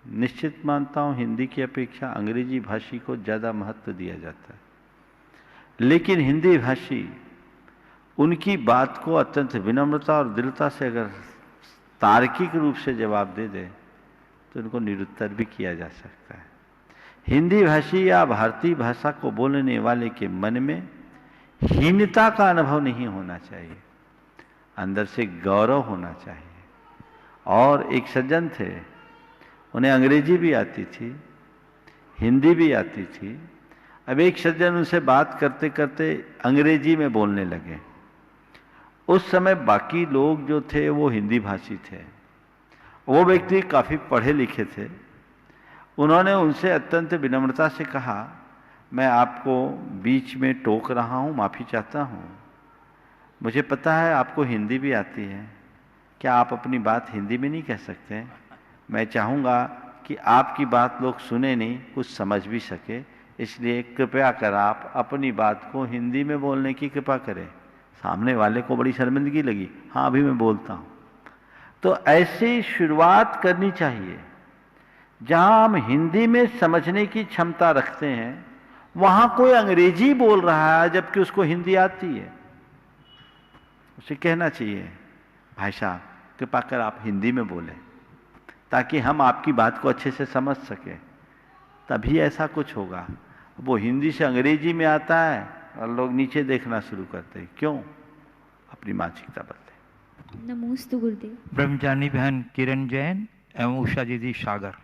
निश्चित मानता हूँ हिंदी की अपेक्षा अंग्रेजी भाषी को ज़्यादा महत्व दिया जाता है, लेकिन हिंदी भाषी उनकी बात को अत्यंत विनम्रता और दृढ़ता से अगर तार्किक रूप से जवाब दे दे तो उनको निरुत्तर भी किया जा सकता है। हिंदी भाषी या भारतीय भाषा को बोलने वाले के मन में हीनता का अनुभव नहीं होना चाहिए, अंदर से गौरव होना चाहिए। और एक सज्जन थे, उन्हें अंग्रेजी भी आती थी, हिंदी भी आती थी। अब एक सज्जन उनसे बात करते करते अंग्रेजी में बोलने लगे। उस समय बाकी लोग जो थे वो हिंदी भाषी थे। वो व्यक्ति काफ़ी पढ़े लिखे थे। उन्होंने उनसे अत्यंत विनम्रता से कहा, मैं आपको बीच में टोक रहा हूँ, माफ़ी चाहता हूँ। मुझे पता है आपको हिंदी भी आती है, क्या आप अपनी बात हिंदी में नहीं कह सकते? मैं चाहूँगा कि आपकी बात लोग सुने नहीं, कुछ समझ भी सके, इसलिए कृपया कर आप अपनी बात को हिंदी में बोलने की कृपा करें। सामने वाले को बड़ी शर्मिंदगी लगी, हाँ अभी मैं बोलता हूँ। तो ऐसी शुरुआत करनी चाहिए। जहाँ हम हिंदी में समझने की क्षमता रखते हैं, वहाँ कोई अंग्रेजी बोल रहा है जबकि उसको हिंदी आती है, उसे कहना चाहिए, भाई साहब कृपा कर आप हिंदी में बोलें, ताकि हम आपकी बात को अच्छे से समझ सकें। तभी ऐसा कुछ होगा। वो हिंदी से अंग्रेजी में आता है और लोग नीचे देखना शुरू करते हैं। क्यों? अपनी मानसिकता बदले। नमोस्तु गुरुदेव। ब्रह्मचारी बहन किरण जैन एवं उषा दीदी सागर।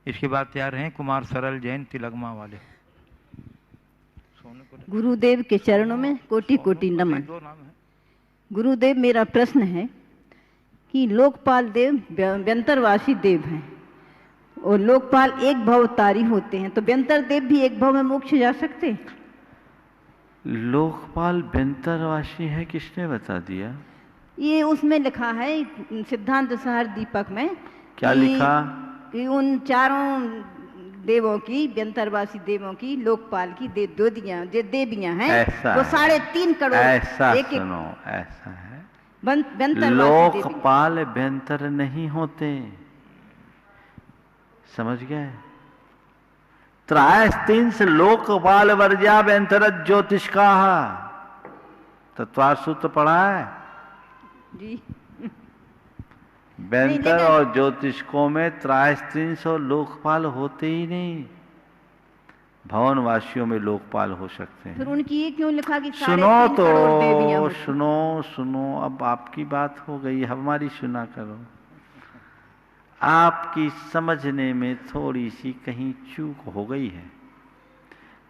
इसके बाद तैयार हैं कुमार सरल जैन तिलगमा वाले। गुरुदेव के चरणों में कोटि कोटि नमन। गुरुदेव, मेरा प्रश्न है कि लोकपाल देव व्यंतरवासी देव हैं और लोकपाल एक भवतारी होते हैं, तो व्यंतर देव भी एक भव में मोक्ष जा सकते? लोकपाल व्यंतरवासी है, किसने बता दिया? ये उसमें लिखा है सिद्धांत सार दीपक में। क्या लिखा? कि उन चारों देवों की, व्यंतरवासी देवों की, लोकपाल की देवियां हैं, वो 3.5 करोड़। ऐसा सुनो, ऐसा है। लोकपाल व्यंतर नहीं होते, समझ गए? त्रायस्तिंस लोकपाल वर्ज्या व्यंतर ज्योतिष का तत्वार सूत्र पढ़ा है जी। व्यंतर और ज्योतिषकों में त्रायस्तिंस और लोकपाल होते ही नहीं। भवनवासियों में लोकपाल हो सकते हैं। फिर उनकी ये क्यों लिखा कि सुनो तो, सुनो, अब आपकी बात हो गई, हमारी सुना करो। आपकी समझने में थोड़ी सी कहीं चूक हो गई है।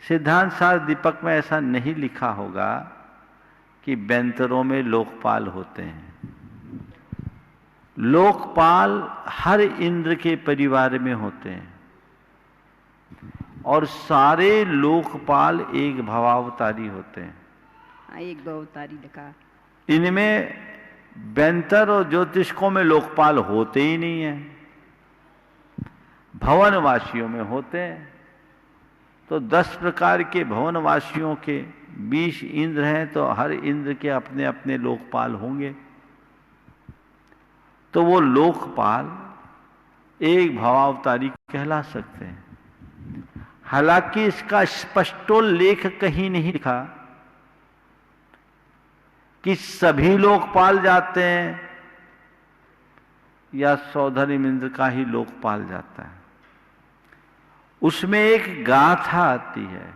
सिद्धांत सार दीपक में ऐसा नहीं लिखा होगा कि व्यंतरों में लोकपाल होते हैं। लोकपाल हर इंद्र के परिवार में होते हैं और सारे लोकपाल एक भवावतारी होते हैं। एक भवावतारी लिखा। इनमें व्यंतर और ज्योतिषकों में लोकपाल होते ही नहीं है, भवनवासियों में होते हैं। तो 10 प्रकार के भवनवासियों के 20 इंद्र हैं, तो हर इंद्र के अपने अपने लोकपाल होंगे। तो वो लोकपाल एक भवावतारी कहला सकते हैं। हालांकि इसका स्पष्टोल्लेख कहीं नहीं लिखा कि सभी लोकपाल जाते हैं या सौधरी इंद्र का ही लोकपाल जाता है। उसमें एक गाथा आती है,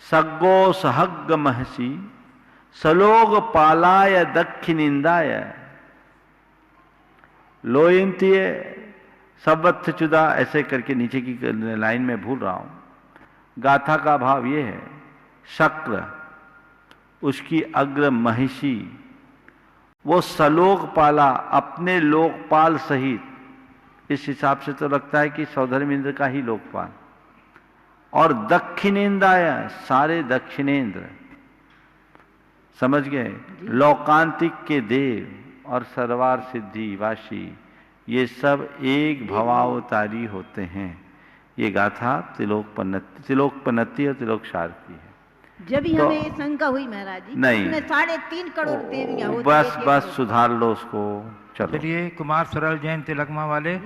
सग्गो सहग्ग महसी सलोग पालाय दक्षिणिंदाय लोयंतीय सबत्थ चुदा, ऐसे करके नीचे की लाइन में भूल रहा हूं। गाथा का भाव ये है, शक्र उसकी अग्र महिषी, वो सलोकपाला अपने लोकपाल सहित, इस हिसाब से तो लगता है कि सौधर्मेंद्र का ही लोकपाल, और दक्षिणेंद्राय सारे दक्षिणेंद्र, समझ गए? लोकांतिक के देव और सरवार सिद्धि वाशी ये सब एक भवावतारी होते हैं। ये गाथा त्रिलोकपनति और त्रिलोकसार की है। जब ही हमें शंका हुई महाराज जी, नहीं, इसमें 3.5 करोड़ देवियां होती बस सुधार लो उसको। चलो चलिए, कुमार सरल जैन तिलकमा वाले।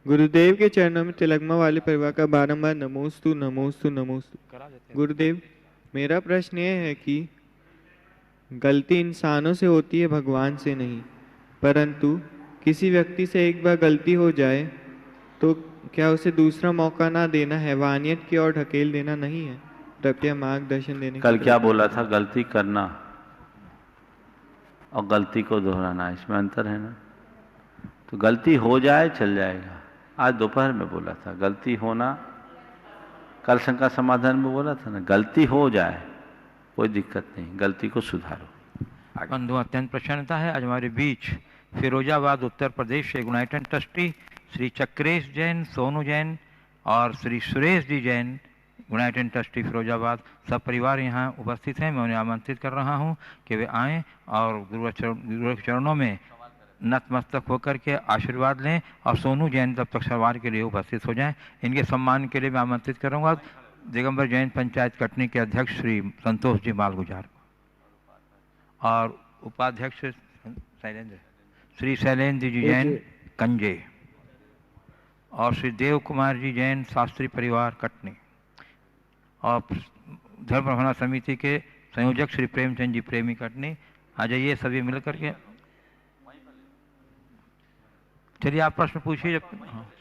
गुरुदेव के चरणों में तिलकमा वाले परिवार का बारंबार नमोस्तु नमोस्तु नमोस्तु। गुरुदेव, मेरा प्रश्न ये है कि गलती इंसानों से होती है, भगवान से नहीं, परंतु किसी व्यक्ति से एक बार गलती हो जाए तो क्या उसे दूसरा मौका ना देना हैवानियत की ओर ढकेल देना नहीं है? कृपया मार्गदर्शन देने। कल क्या बोला था? गलती करना और गलती को दोहराना, इसमें अंतर है ना। तो गलती हो जाए चल जाएगा। आज दोपहर में बोला था गलती होना, कल शंका समाधान में बोला था ना, गलती हो जाए कोई दिक्कत नहीं, गलती को सुधारो। बंधु, अत्यंत प्रसन्नता है आज हमारे बीच फिरोजाबाद उत्तर प्रदेश से गुणायतन ट्रस्टी श्री चक्रेश जैन, सोनू जैन और श्री सुरेश जी जैन, गुणायतन ट्रस्टी फिरोजाबाद, सब परिवार यहाँ उपस्थित हैं। मैं उन्हें आमंत्रित कर रहा हूँ कि वे आएँ और गुरु के चरणों में नतमस्तक होकर के आशीर्वाद लें और सोनू जैन तब तक सवार के लिए उपस्थित हो जाएं। इनके सम्मान के लिए मैं आमंत्रित करूँगा दिगंबर जैन पंचायत कटनी के अध्यक्ष श्री संतोष जी मालगुजार और उपाध्यक्ष श्री शैलेंद्र जी जैन कंजे और श्री देव कुमार जी जैन शास्त्री परिवार कटनी और धर्म प्रधान समिति के संयोजक श्री प्रेमचंद जी प्रेमी कटनी। आ जाइए सभी मिलकर के। चलिए, आप प्रश्न पूछिए।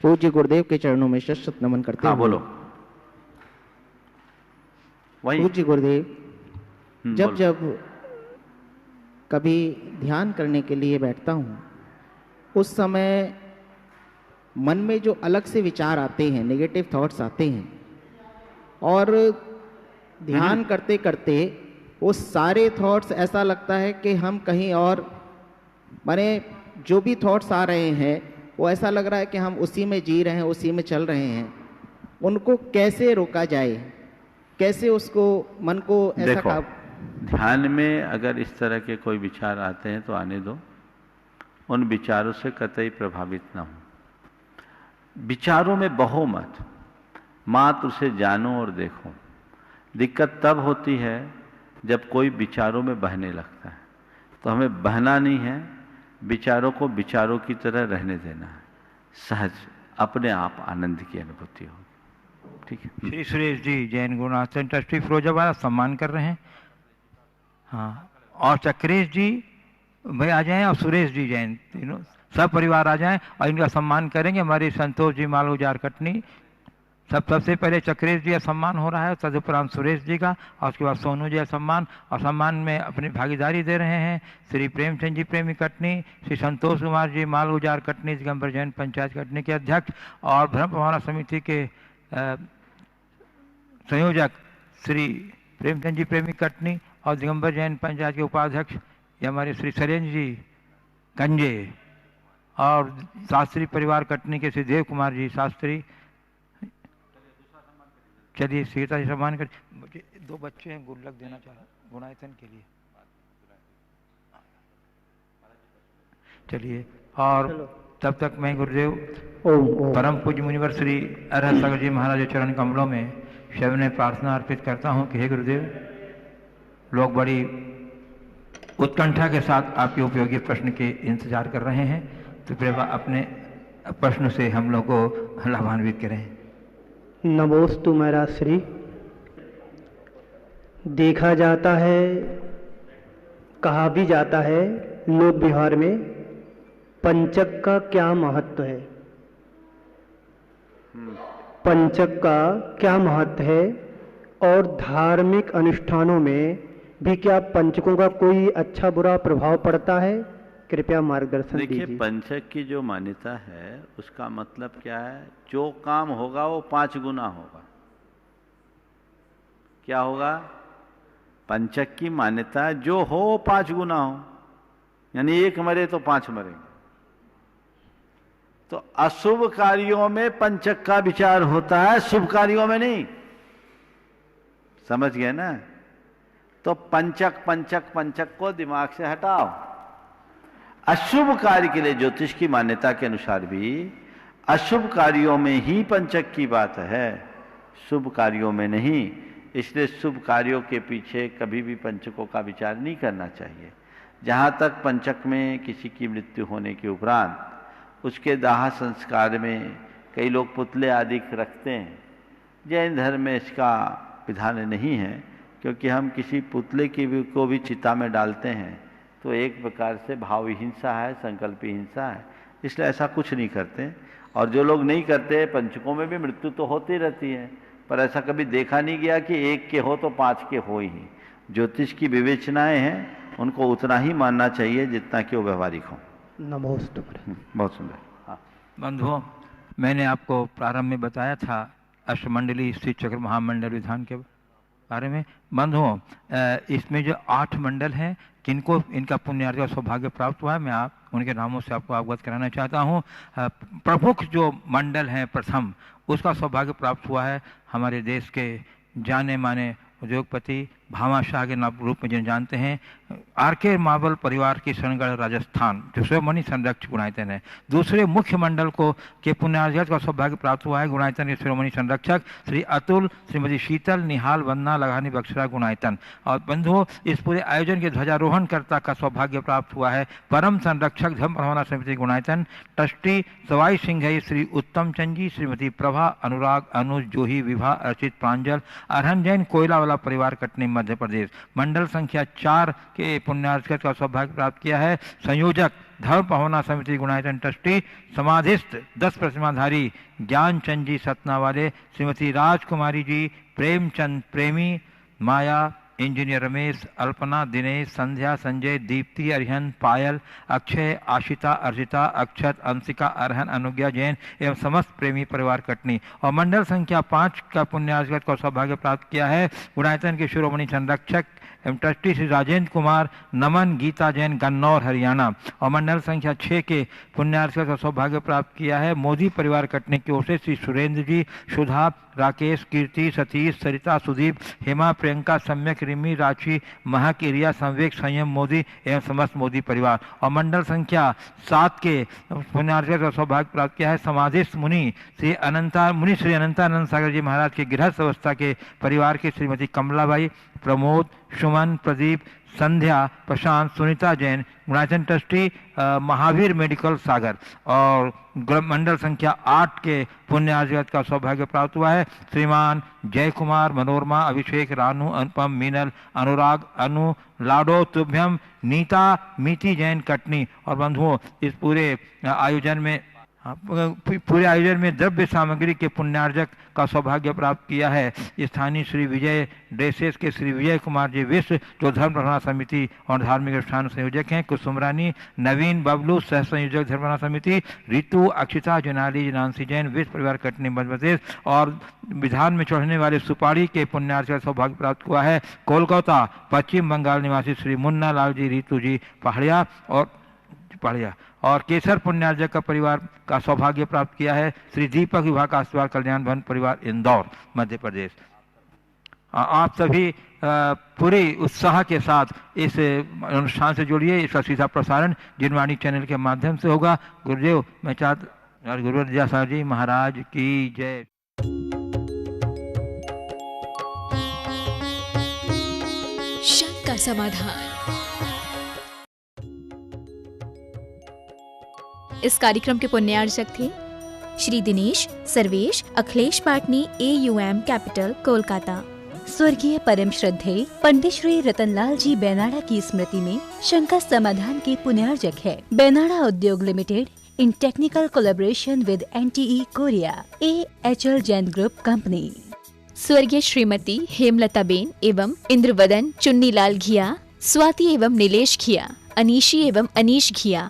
पूज्य गुरुदेव के चरणों में शत नमन करते हैं। बोलो। पूज्य गुरुदेव, जब कभी ध्यान करने के लिए बैठता हूँ उस समय मन में जो अलग से विचार आते हैं, नेगेटिव थॉट्स आते हैं और ध्यान करते करते वो सारे थॉट्स ऐसा लगता है कि हम कहीं और, माने जो भी थॉट्स आ रहे हैं वो ऐसा लग रहा है कि हम उसी में जी रहे हैं, उसी में चल रहे हैं। उनको कैसे रोका जाए, कैसे उसको मन को ऐसा ध्यान में अगर इस तरह के कोई विचार आते हैं तो आने दो, उन विचारों से कतई प्रभावित ना हो। विचारों में बहो मत, मात्र उसे जानो और देखो। दिक्कत तब होती है जब कोई विचारों में बहने लगता है, तो हमें बहना नहीं है, विचारों को विचारों की तरह रहने देना है, सहज अपने आप आनंद की अनुभूति होगी। ठीक है। श्री सुरेश जी जैन गुरुनाथन ट्रस्टी फिरोजाबाद सम्मान कर रहे हैं। हाँ, और चक्रेश जी भाई आ जाएं और सुरेश जी जैन, तीनों सब परिवार आ जाएं और इनका सम्मान करेंगे। हमारे संतोष जी मालगुजार कटनी, सबसे पहले चक्रेश जी का सम्मान हो रहा है, तदुपरांत सुरेश जी का, और उसके बाद सोनू जी का सम्मान, और सम्मान में अपनी भागीदारी दे रहे हैं श्री प्रेमचंद जी प्रेमी कटनी, श्री संतोष कुमार जी मालगुजार कटनी, दिगंबर जैन पंचायत कटनी के अध्यक्ष और धर्म प्रधान समिति के संयोजक श्री प्रेमचंद जी प्रेमी कटनी और दिगंबर जैन पंचायत के उपाध्यक्ष ये हमारे श्री शैलेंद्र जी कंजे और शास्त्री परिवार कटनी के श्री देव कुमार जी शास्त्री। चलिए, सीता जी सम्मान कर। मुझे 2 बच्चे हैं, गुल्लक देना चाह रहा गुणायतन के लिए। चलिए, और तब तक मैं गुरुदेव परम पूज्य मुनिवर श्री अरहत सागर जी महाराज चरण कमलों में शयन प्रार्थना अर्पित करता हूँ कि हे गुरुदेव, लोग बड़ी उत्कंठा के साथ आपके उपयोगी प्रश्न के इंतजार कर रहे हैं, तो कृपया अपने प्रश्न से हम लोग को लाभान्वित करें। नमोस्तु मेरा श्री। देखा जाता है, कहा भी जाता है लोक व्यवहार में, पंचक का क्या महत्व है, पंचक का क्या महत्व है, और धार्मिक अनुष्ठानों में भी क्या पंचकों का कोई अच्छा बुरा प्रभाव पड़ता है? कृपया मार्गदर्शन दीजिए। देखिए, पंचक की जो मान्यता है उसका मतलब क्या है? जो काम होगा वो 5 गुना होगा। क्या होगा? पंचक की मान्यता जो हो 5 गुना हो, यानी 1 मरे तो 5 मरेंगे। तो अशुभ कार्यों में पंचक का विचार होता है, शुभ कार्यों में नहीं। समझ गए ना? तो पंचक पंचक पंचक को दिमाग से हटाओ। अशुभ कार्य के लिए ज्योतिष की मान्यता के अनुसार भी अशुभ कार्यों में ही पंचक की बात है, शुभ कार्यों में नहीं। इसलिए शुभ कार्यों के पीछे कभी भी पंचकों का विचार नहीं करना चाहिए। जहाँ तक पंचक में किसी की मृत्यु होने के उपरांत उसके दाह संस्कार में कई लोग पुतले आदि रखते हैं, जैन धर्म में इसका विधान नहीं है, क्योंकि हम किसी पुतले को भी चिता में डालते हैं तो एक प्रकार से भाव हिंसा है, संकल्प हिंसा है, इसलिए ऐसा कुछ नहीं करते। और जो लोग नहीं करते, पंचकों में भी मृत्यु तो होती रहती है, पर ऐसा कभी देखा नहीं गया कि एक के हो तो 5 के हो ही। ज्योतिष की विवेचनाएं हैं, उनको उतना ही मानना चाहिए जितना कि वो व्यवहारिक हो। नमोस्तु। बहुत सुंदर। हाँ बंधुओं, मैंने आपको प्रारंभ में बताया था अष्टमंडली स्थित चक्र महामंडल विधान के बारे में। बंधुओं, इसमें जो 8 मंडल हैं, किनको इनका पुण्यार्जन सौभाग्य प्राप्त हुआ है, मैं उनके नामों से आपको अवगत कराना चाहता हूँ। प्रमुख जो मंडल हैं प्रथम, उसका सौभाग्य प्राप्त हुआ है हमारे देश के जाने माने उद्योगपति भामाशाह के नाम रूप में जिन्हें जानते हैं, आरके मावल परिवार की शरणगढ़ राजस्थान, जो शिरोमणि संरक्षक गुणायतन है। दूसरे मुख्य मंडल को के पुण्यार्जन का सौभाग्य प्राप्त हुआ है गुणायतन के शिरोमणि संरक्षक श्री अतुल, श्रीमती शीतल, निहाल, वंदना, लगानी, बक्सरा गुणायतन। और बंधुओं, इस पूरे आयोजन के ध्वजारोहणकर्ता का सौभाग्य प्राप्त हुआ है परम संरक्षक धर्म भावना समिति गुणायतन, ट्रस्टी सवाई सिंह श्री उत्तम चंद जी, श्रीमती प्रभा, अनुराग, अनुज, जूही, विभा, अर्चित, प्रांजल, अरहन जैन, कोयलावाला परिवार, कटनी, मध्य प्रदेश। मंडल संख्या 4 के पुण्यार्जन का सौभाग्य प्राप्त किया है संयोजक धर्म भावना समिति गुणायतन, ट्रस्टी समाधिस्थ 10 प्रतिमाधारी ज्ञानचंद जी सतनावाले, श्रीमती राजकुमारी जी, प्रेमचंद प्रेमी, माया, इंजीनियर रमेश, अल्पना, दिनेश, संध्या, संजय, दीप्ति, अरिहन, पायल, अक्षय, आशिता, अर्जिता, अक्षत, अंशिका, अरहन, अनुज्ञा जैन एवं समस्त प्रेमी परिवार कटनी। और मंडल संख्या 5 का पुण्यार्जन का सौभाग्य प्राप्त किया है गुणायतन के शिरोमणि संरक्षक एवं ट्रस्टी श्री राजेंद्र कुमार, नमन, गीता जैन, गन्नौर, हरियाणा। और मंडल संख्या 6 के पुण्यार्जन का सौभाग्य प्राप्त किया है मोदी परिवार कटनी की ओर से श्री सुरेंद्र जी, सुधा, राकेश, कीर्ति, सतीश, सरिता, सुदीप, हेमा, प्रियंका, सम्यक, रिमी, राची, महक, इरिया, संवेक, संयम मोदी एवं समस्त मोदी परिवार। और मंडल संख्या 7 के पुण्यार्जन का सौभाग्य प्राप्त किया है समाधिस्थ मुनि श्री अनंतानंद सागर जी महाराज के गृहस्थ अवस्था के परिवार के श्रीमती कमलाबाई, प्रमोद, सुमन, प्रदीप, संध्या, प्रशांत, सुनीता जैन, गुणायतन, ट्रस्टी महावीर मेडिकल सागर। और मंडल संख्या 8 के पुण्यार्जन का सौभाग्य प्राप्त हुआ है श्रीमान जय कुमार, मनोरमा, अभिषेक, रानू, अनुपम, मीनल, अनुराग, अनु, लाडो, तुभ्यम, नीता, मीति जैन, कटनी। और बंधुओं, इस पूरे आयोजन में द्रव्य सामग्री के पुण्यार्जक का सौभाग्य प्राप्त किया है स्थानीय श्री विजय ड्रेसेस के श्री विजय कुमार जी विश्व, जो धर्म प्रधान समिति और धार्मिक अनुष्ठान संयोजक हैं, कुसुम रानी, नवीन, बबलू सह संयोजक धर्म प्रधान समिति, रितु, अक्षिता, जनाली, नांसी जैन, विश्व परिवार कटनी, मध्य प्रदेश। और विधान में चढ़ने वाले सुपारी के पुण्यार्जक का सौभाग्य प्राप्त हुआ है कोलकाता, पश्चिम बंगाल निवासी श्री मुन्ना लाल जी, रितु जी पहाड़िया और केसर पुण्यार्जक का परिवार का सौभाग्य प्राप्त किया है श्री दीपक विवाह का आशीर्वाद कल्याण भवन परिवार, इंदौर, मध्य प्रदेश। आप सभी पूरे उत्साह के साथ इस अनुष्ठान से जुड़िए। इसका सीधा प्रसारण जिनवाणी चैनल के माध्यम से होगा। गुरुदेव मैं चाहता गुरुदेव विद्यासागर जी महाराज की जय। शक का समाधान। इस कार्यक्रम के पुण्यार्जक थे श्री दिनेश, सर्वेश, अखिलेश पाटनी, AUM कैपिटल, कोलकाता। स्वर्गीय परम श्रद्धेय पंडित श्री रतनलाल जी बेनाड़ा की स्मृति में शंका समाधान के पुण्यार्जक है बेनाड़ा उद्योग limited in technical collaboration with NTE Korea, AHL Jain group company. स्वर्गीय श्रीमती हेमलता बेन एवं इंद्रवदन चुन्नीलाल घिया, स्वाति एवं नीलेश घिया, अनीशी एवं अनीश घिया।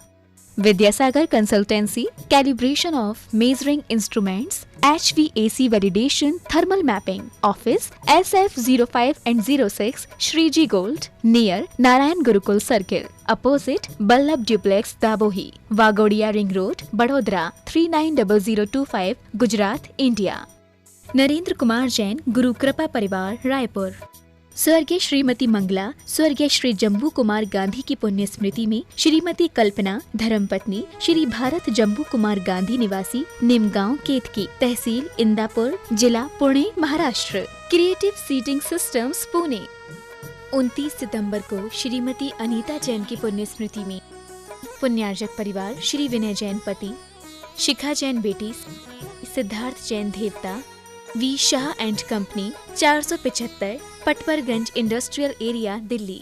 Vidyasagar consultancy, calibration of measuring instruments, HVAC validation, thermal mapping, office SF05 and 06, Shriji Gold, near Narayan Gurukul Circle, opposite Ballabh Duplex, Dabohi, Wagodia Ring Road, Badodara 390025, Gujarat, India। Narendra Kumar Jain, गुरु कृपा परिवार, रायपुर। स्वर्गीय श्रीमती मंगला, स्वर्गीय श्री जम्बू कुमार गांधी की पुण्य स्मृति में श्रीमती कल्पना, धर्मपत्नी श्री भारत जम्बू कुमार गांधी, निवासी निमगांव केतकी, तहसील इंदापुर, जिला Pune, Maharashtra. Creative seating systems, Pune. 29 सितंबर को श्रीमती अनीता जैन की पुण्य स्मृति में पुण्यार्जक परिवार श्री विनय जैन पति, शिखा जैन बेटी, सिद्धार्थ जैन देवता, V Shah and company, 475 Patparganj industrial area, Delhi.